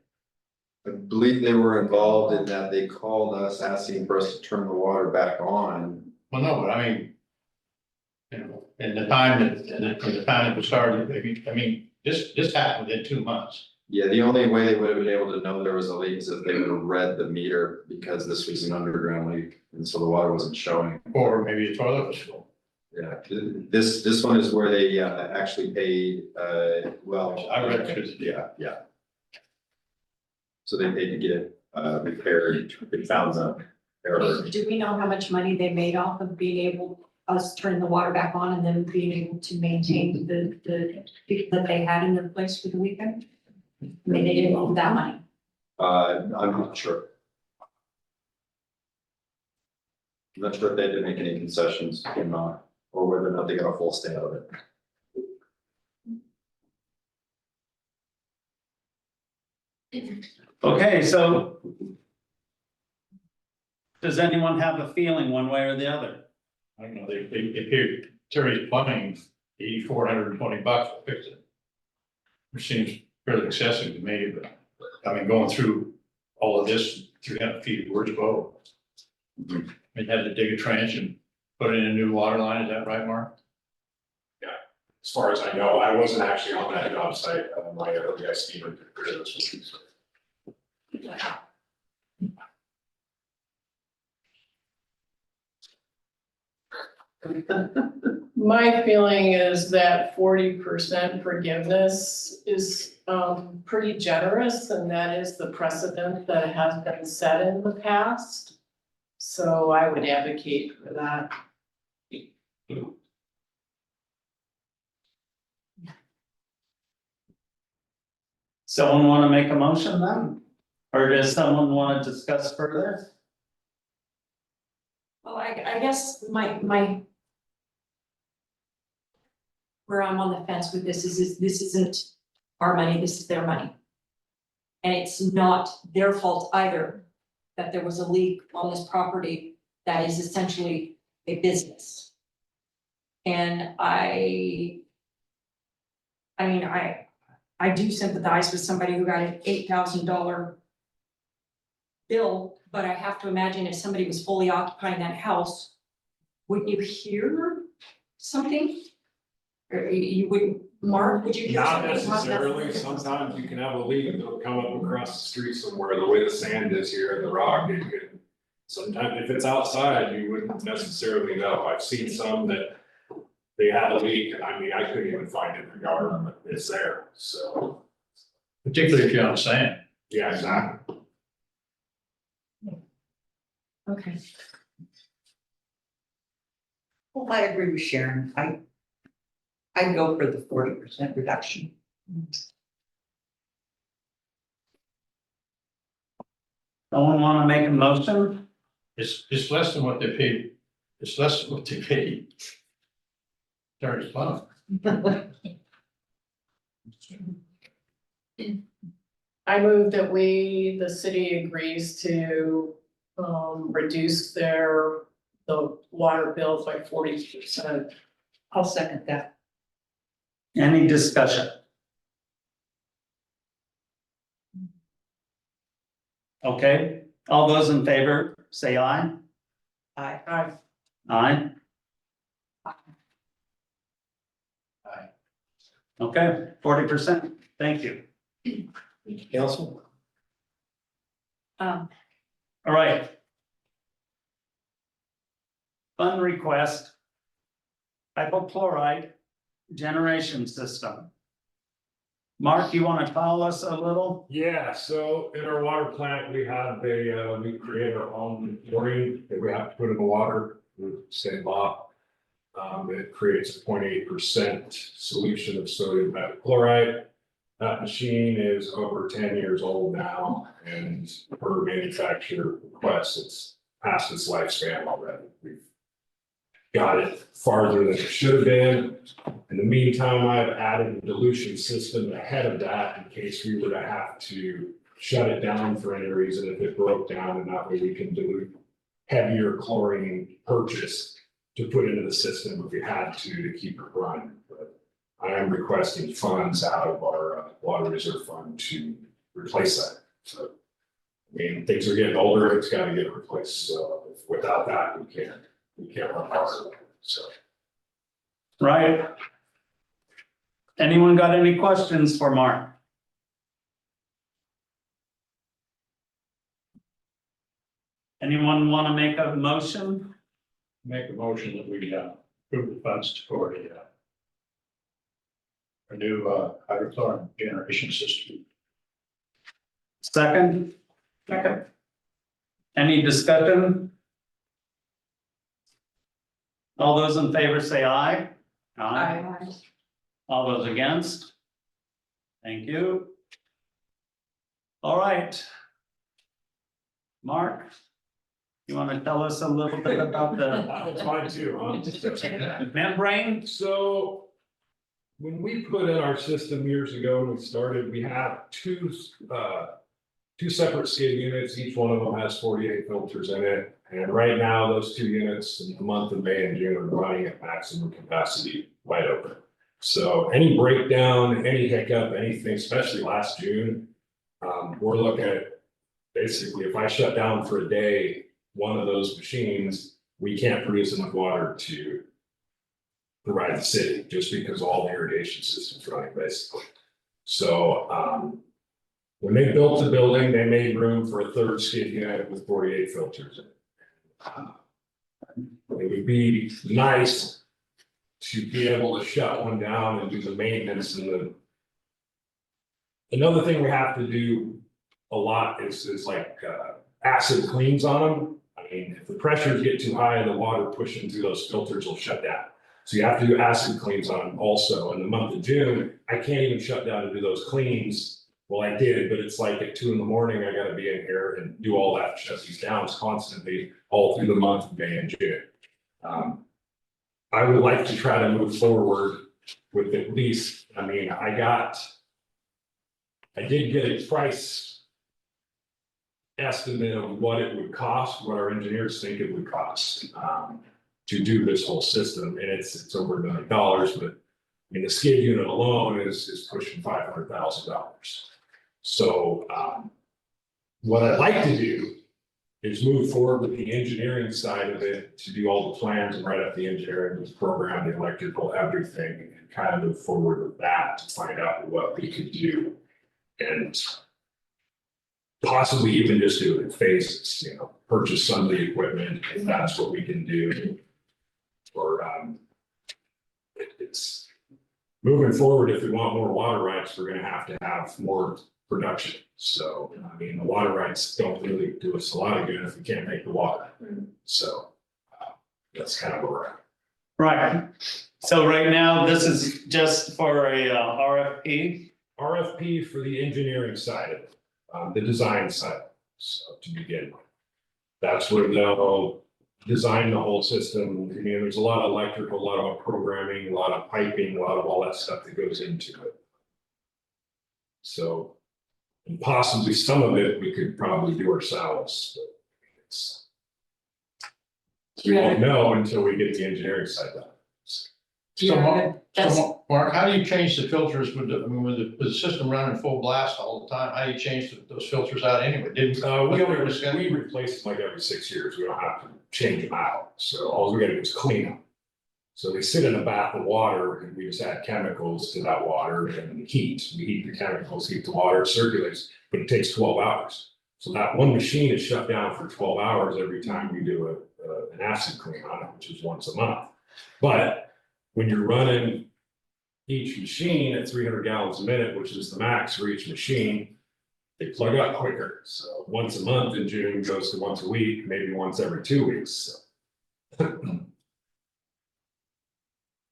I believe they were involved in that. They called us asking for us to turn the water back on. Well, no, but I mean, you know, in the time it was started, I mean, this happened within 2 months. Yeah, the only way they would have been able to know there was a leak is if they would have read the meter, because this was an underground leak, and so the water wasn't showing. Or maybe a toilet was full. Yeah, this one is where they actually paid, well. I read it. Yeah. So they paid to get it repaired. They found the error. Do we know how much money they made off of being able, us turning the water back on and then being able to maintain the people that they had in their place for the weekend? I mean, they didn't owe that money. I'm not sure. I'm not sure if they did make any concessions or not, or whether or not they got a full stay out of it. Okay, so does anyone have a feeling one way or the other? I don't know, they paid Terry's plumbing $8,420 to fix it. Which seems fairly excessive to me, but I mean, going through all of this, 300 feet, where's Bo? They had to dig a trench and put in a new water line, is that right, Mark? As far as I know, I wasn't actually on that job site, my other guy, Steven, did this. My feeling is that 40% forgiveness is pretty generous, and that is the precedent that has been set in the past. So I would advocate for that. Someone want to make a motion then? Or does someone want to discuss further? Well, I guess my where I'm on the fence with this is this isn't our money, this is their money. And it's not their fault either that there was a leak on this property that is essentially a business. And I mean, I do sympathize with somebody who got an $8,000 bill, but I have to imagine if somebody was fully occupying that house, wouldn't you hear something? Or you wouldn't, Mark, would you hear Not something? necessarily, sometimes you can have a leak that'll come up across the street somewhere, the way the sand is here, and the rock, it could. Sometimes if it's outside, you wouldn't necessarily know, I've seen some that. They had a leak, I mean, I couldn't even find it in the yard, but it's there, so, Particularly if you're on sand. yeah, exactly. Okay. Well, I agree with Sharon. I'd go for the 40% reduction. Someone want to make a motion? It's less than what they paid, it's less than what they paid. Terry's plumbing. I move that the city agrees to reduce the water bills by 40%. I'll second that. Any discussion? Okay, all those in favor, say aye. Aye. Aye. Aye. Aye. Okay, 40%, thank you. Council? All right. Fund request. Hypochlorite generation system. Mark, you want to tell us a little? Yeah, so in our water plant, we have we create our own chlorine that we have to put in the water, same law. It creates a 0.8% solution of sodium hypochlorite. That machine is over 10 years old now, and per manufacturer request, it's past its lifespan already. We've got it farther than it should have been. In the meantime, I've added a dilution system ahead of that in case we were to have to shut it down for any reason if it broke down, and that way we can dilute heavier chlorine purchase to put into the system if we had to keep it running. But I am requesting funds out of our water reserve fund to replace that. So, I mean, things are getting older, it's gotta get replaced. So without that, we can't run water. So. Right? Anyone got any questions for Mark? Anyone want to make a motion? Make a motion that we approve the funds for a new hydrochloric generation system. Second? Second. Any discussion? All those in favor say aye. All those against? Thank you. All right. Mark, you want to tell us a little bit about the That's mine too, huh? membrane? So when we put in our system years ago, when we started, we have two separate skid units. Each one of them has 48 filters in it. And right now, those two units in the month of May and June are running at maximum capacity wide open. So any breakdown, any hiccup, anything, especially last June, we're looking at basically if I shut down for a day, one of those machines, we can't produce enough water to provide the city just because all the irrigation systems running basically. So when they built the building, they made room for a third skid unit with 48 filters in it. It would be nice to be able to shut one down and do the maintenance and the. Another thing we have to do a lot is like acid cleans on them. I mean, if the pressures get too high, the water pushing through those filters will shut down. So you have to do acid cleans on them also. In the month of June, I can't even shut down to do those cleans. Well, I did, but it's like at 2 a.m, I gotta be in here and do all that, shut these down constantly all through the month of May and June. I would like to try to move forward with at least, I mean, I did get a price estimate of what it would cost, what our engineers think it would cost to do this whole system, and it's over $1 million, but I mean, the skid unit alone is pushing $500,000. So what I'd like to do is move forward with the engineering side of it to do all the plans and write up the engineering, the program, the electrical, everything, and kind of move forward with that to find out what we could do. And possibly even just do it in phases, you know, purchase some of the equipment if that's what we can do. Or it's moving forward, if we want more water rights, we're gonna have to have more production. So, I mean, the water rights don't really do us a lot of good if we can't make the water. So that's kind of where we're at. Right. So right now, this is just for a RFP. RFP for the engineering side of it, the design side, so to begin with. That's where they'll design the whole system. I mean, there's a lot of electrical, a lot of programming, a lot of piping, a lot of all that stuff that goes into it. So, and possibly some of it we could probably do ourselves, but it's. We won't know until we get the engineering side done. So Mark, how do you change the filters with with the system running full blast all the time? How do you change those filters out anyway? We replace them like every 6 years. We don't have to change them out. So all we gotta do is clean them. So they sit in a bath of water and we just add chemicals to that water and heat. We heat the chemicals, heat the water, it circulates, but it takes 12 hours. So that one machine is shut down for 12 hours every time we do an acid clean on it, which is once a month. But when you're running each machine at 300 gallons a minute, which is the max for each machine, they plug up quicker. So once a month in June goes to once a week, maybe once every 2 weeks. So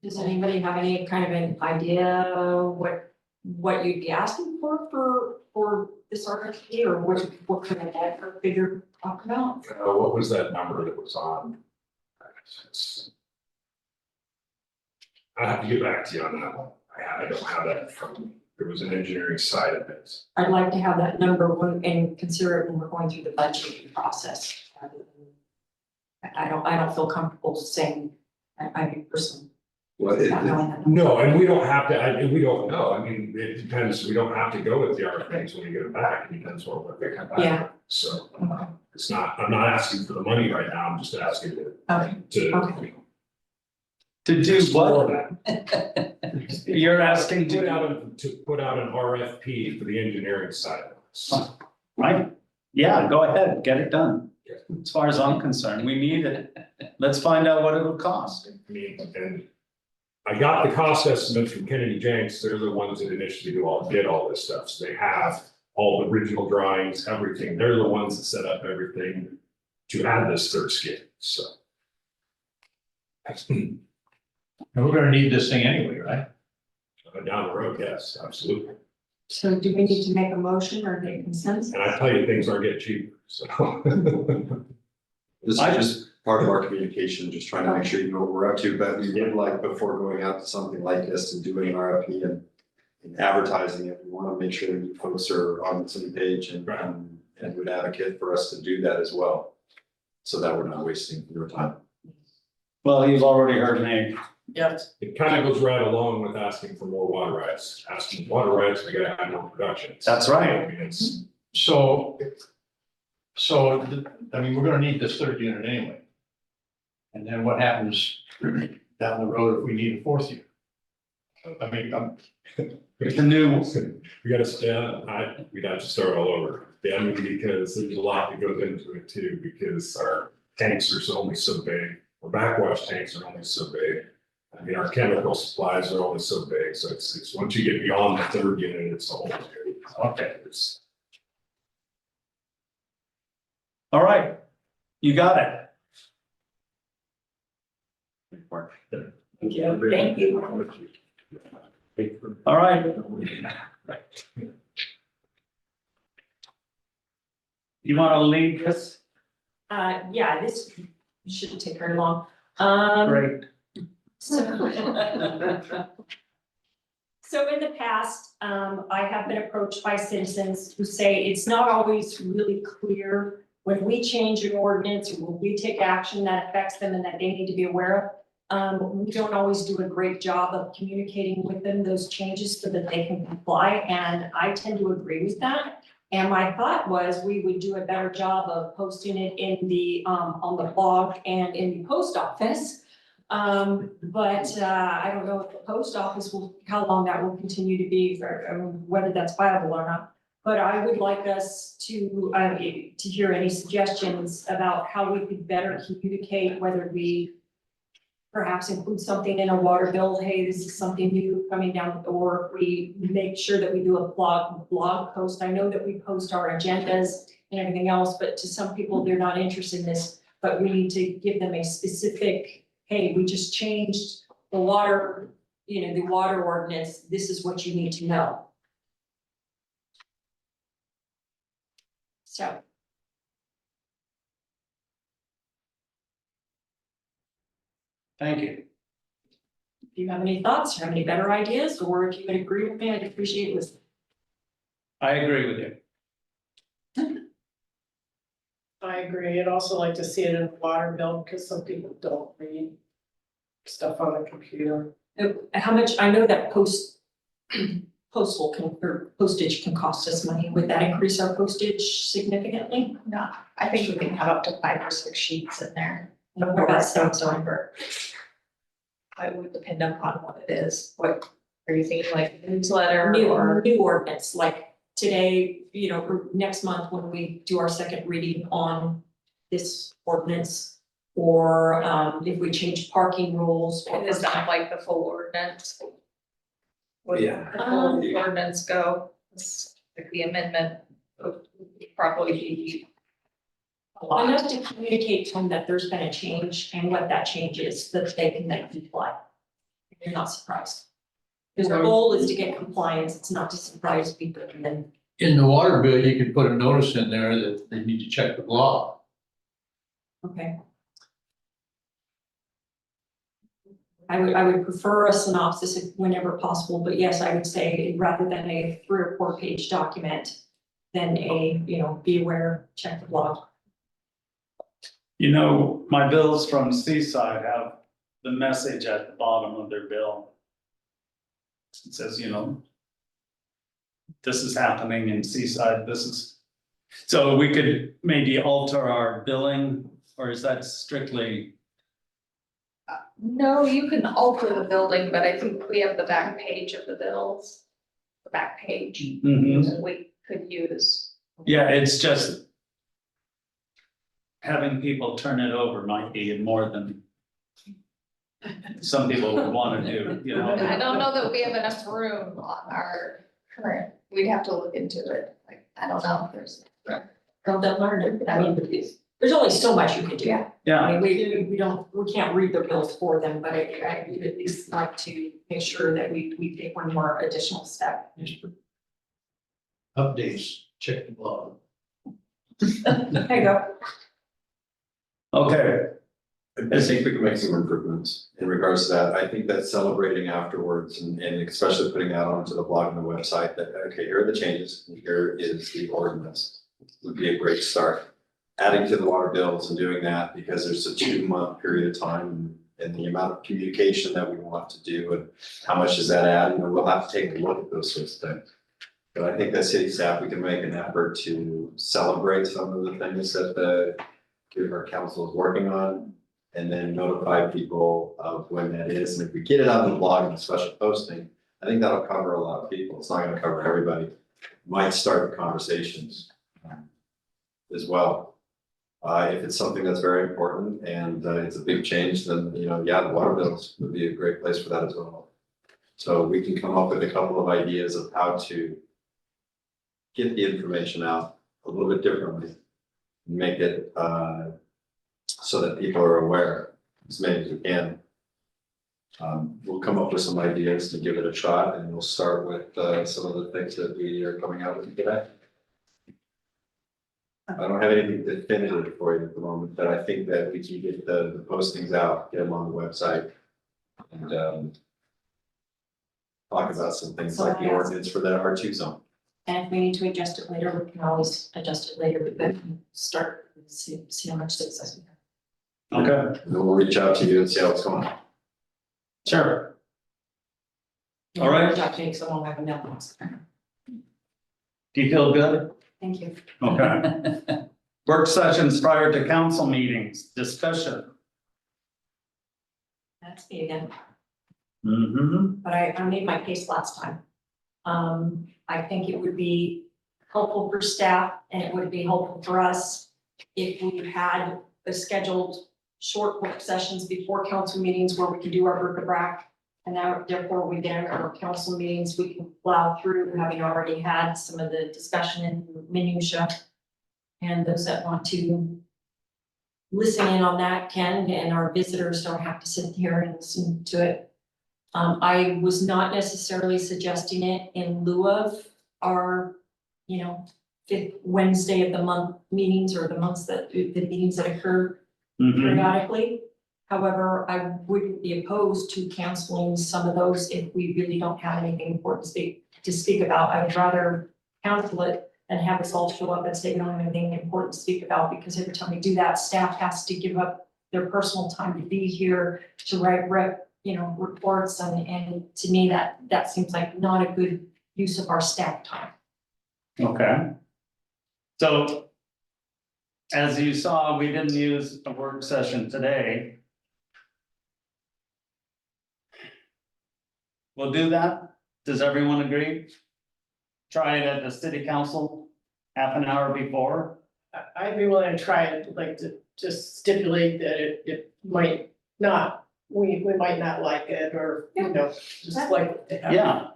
Does anybody have any kind of an idea what you'd be asking for this RFP, or what kind of that figure talk about? What was that number that was on? I have to get back to you on that one. I don't have that from, there was an engineering side of it. I'd like to have that number and consider it when we're going through the budgeting process. rather than- I don't feel comfortable saying, I personally. Well, not knowing that number. No, and we don't have to, and we don't know. I mean, it depends. We don't have to go with the RFPs when we get it back. It depends on what they come back Yeah. with. So it's not, I'm not asking for the money right now. I'm just asking Okay. to. To do explore what? that. You're asking To to, put out an RFP for the engineering side of this. right? Yeah, go ahead, get it done. As far as I'm concerned, we need it. Let's find out what it'll cost. I mean, and I got the cost estimate from Kennedy Jenks. They're the ones that initially did all this stuff. So they have all the original drawings, everything. They're the ones that set up everything to add this third skid, so. And we're gonna need this thing anyway, right? Down the road, yes, absolutely. So do we need to make a motion or get consensus? And I tell you, things are getting cheaper, so. This is just part of our communication, just trying to make sure you know what we're up to, but we would like, before going out to something like this and doing an RFP and advertising it, we want to make sure that you folks are on the same page and would advocate for us to do that as well. So that we're not wasting your time. Well, you've already heard me. Yes. It kind of goes right along with asking for more water rights. Asking for water rights, we gotta have more production. That's right. I mean, it's, So, I mean, we're gonna need this third unit anyway. And then what happens down the road if we need a fourth unit? I mean, It's a new, we gotta start, we'd have to start all over. I mean, because there's a lot that goes into it too, because our tanks are only so big. Our backwash tanks are only so big. I mean, our chemical supplies are only so big, so it's, once you get beyond the third unit, it's a whole. Okay, it's. all right, you got it. Thank you. Thank you. All right. You want to lead this? Yeah, this shouldn't take very long. Great. So in the past, I have been approached by citizens who say it's not always really clear when we change an ordinance or when we take action that affects them and that they need to be aware of. We don't always do a great job of communicating with them those changes so that they can comply, and I tend to agree with that. And my thought was we would do a better job of posting it in the, on the blog and in the post office. But I don't know if the post office will, how long that will continue to be, for whether that's viable or not. But I would like us to hear any suggestions about how we could better communicate, whether we perhaps include something in a water bill, hey, this is something new coming down, or we make sure that we do a blog post. I know that we post our agendas and everything else, but to some people, they're not interested in this, but we need to give them a specific, hey, we just changed the water, the water ordinance, this is what you need to know. So. Thank you. If you have any thoughts, or have any better ideas, or if you would agree with me, I'd appreciate listening. I agree with you. I agree. I'd also like to see it in a water bill because some people don't read stuff on the computer. How much, I know that postage can cost us money. Would that increase our postage significantly? No, I think we can have up to 5 or 6 sheets in there. And what about stamps on? It would depend upon what it is. What are you thinking, like a newsletter New or? ordinance, like today, or next month when we do our second reading on this ordinance. Or if we change parking rules. Is that like the full ordinance? Would Yeah. the full ordinance go? It's like the amendment would probably be a lot. Enough to communicate to them that there's been a change and what that change is, that they can then comply. you're not surprised. Because our goal is to get compliance, it's not to surprise people and then. In the water bill, you could put a notice in there that they need to check the block. Okay. I would prefer a synopsis if whenever possible, but yes, I would say rather than a 3 or 4 page document. Than a, be aware, check the blog. You know, my bills from Seaside have the message at the bottom of their bill. It says, this is happening in Seaside, so we could maybe alter our billing, or is that strictly? No, you can alter the building, but I think we have the back page of the bills. The back page, Mhm. we could use. Yeah, it's just having people turn it over might be more than some people would want to do, I don't know that we have enough room on our current, we'd have to look into it, like, I don't know if there's. Go down, learn it. I mean, there's only so much you can do. Yeah. I mean, we can't read the bills for them, but I would at least like to make sure that we take one more additional step. Updates, check the blog. There you go. Okay. I think we can make some improvements in regards to that. I think that celebrating afterwards and especially putting that onto the blog and the website that, okay, here are the changes, and here is the ordinance. Would be a great start. Adding to the water bills and doing that because there's a 2-month period of time and the amount of communication that we want to do and how much does that add? And we'll have to take a look at those sorts of things. But I think that city staff, we can make an effort to celebrate some of the things that our council is working on. And then notify people of when that is, and if we get it on the blog and a special posting, I think that'll cover a lot of people, it's not gonna cover everybody. Might start the conversations as well. If it's something that's very important and it's a big change, then, the water bills would be a great place for that as well. So we can come up with a couple of ideas of how to get the information out a little bit differently. Make it, so that people are aware as many as we can. We'll come up with some ideas to give it a shot and we'll start with some of the things that we are coming out with today. I don't have anything definitive for you at the moment, but I think that we can get the postings out, get them on the website. And talk about some things like the ordinance for the R2 zone. And if we need to adjust it later, we can always adjust it later, but then start, see how much success we have. Okay. And then we'll reach out to you and see how it's going. Sure. All right. Updates, I won't have a mailbox. Do you feel good? Thank you. Okay. Work sessions prior to council meetings, discussion. That's me again, Mm-hmm. but I made my case last time. I think it would be helpful for staff and it would be helpful for us if we had a scheduled short work sessions before council meetings where we can do our bric-a-brac. And now therefore we get our council meetings, we can plow through, having already had some of the discussion in minutia. And those that want to listen in on that can, and our visitors don't have to sit here and listen to it. I was not necessarily suggesting it in lieu of our, 5th Wednesday of the month meetings or the meetings that occur periodically. However, I wouldn't be opposed to canceling some of those if we really don't have anything important to speak about. I would rather cancel it than have us all show up and say we don't have anything important to speak about, because every time we do that, staff has to give up their personal time to be here to write reports, and to me, that seems like not a good use of our staff time. Okay. So as you saw, we didn't use a work session today. We'll do that. Does everyone agree? Try it at the city council, half an hour before. I'd be willing to try it, like to just stipulate that it might not, we might not like it, or, just like. Yeah.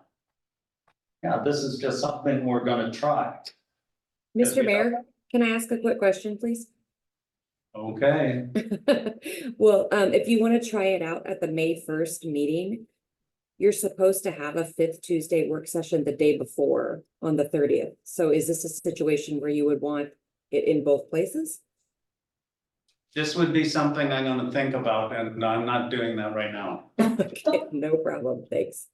Yeah, this is just something we're gonna try. Mr. Mayor, can I ask a quick question, please? Okay. Well, if you want to try it out at the May 1st meeting, you're supposed to have a fifth Tuesday work session the day before on the 30th. So is this a situation where you would want it in both places? This would be something I'm gonna think about, and I'm not doing that right now. Okay, no problem, thanks.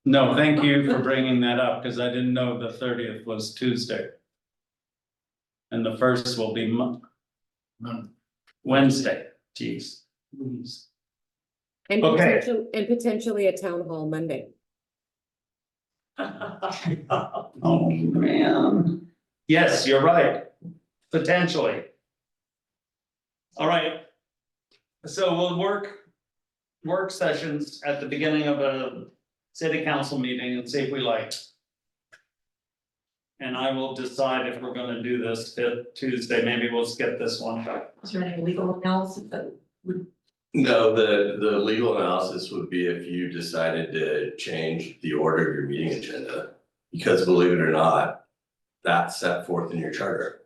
No, thank you for bringing that up, because I didn't know the 30th was Tuesday. And the first will be Wednesday, geez. And Okay. potentially a town hall Monday. Oh, man. Yes, you're right, potentially. All right. So we'll work sessions at the beginning of a city council meeting and see if we like. And I will decide if we're gonna do this fifth Tuesday, maybe we'll skip this one. Is there any legal analysis that would? No, the legal analysis would be if you decided to change the order of your meeting agenda. Because believe it or not, that's set forth in your charter.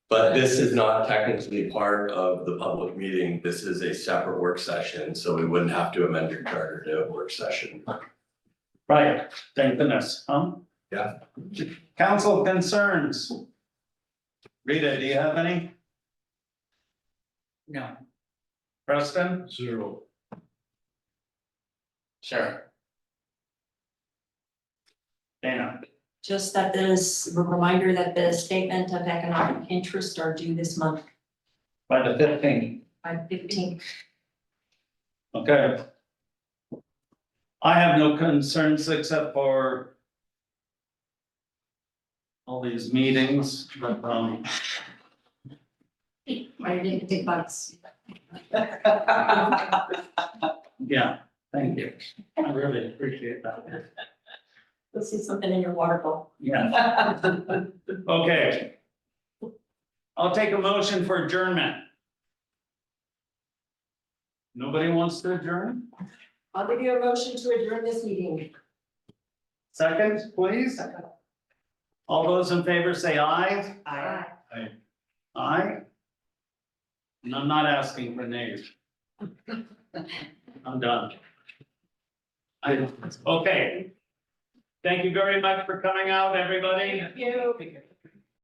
But this is not technically part of the public meeting, this is a separate work session, so we wouldn't have to amend your charter to a work session. Right, thank goodness, huh? Yeah. Council concerns. Rita, do you have any? No. Preston? Zero. Sure. Dana? Just that this, a reminder that the statement of economic interest are due this month By the 15th. by 15th. Okay. I have no concerns except for all these meetings, but I didn't take bucks. yeah, thank you. I really appreciate that. Let's see something in your water bowl. Yeah. Okay. I'll take a motion for adjournment. Nobody wants to adjourn? I'll give you a motion to adjourn this meeting. Second, please. All those in favor say aye. Aye. Aye. And I'm not asking for nays. I'm done. Okay. Thank you very much for coming out, everybody. Thank you.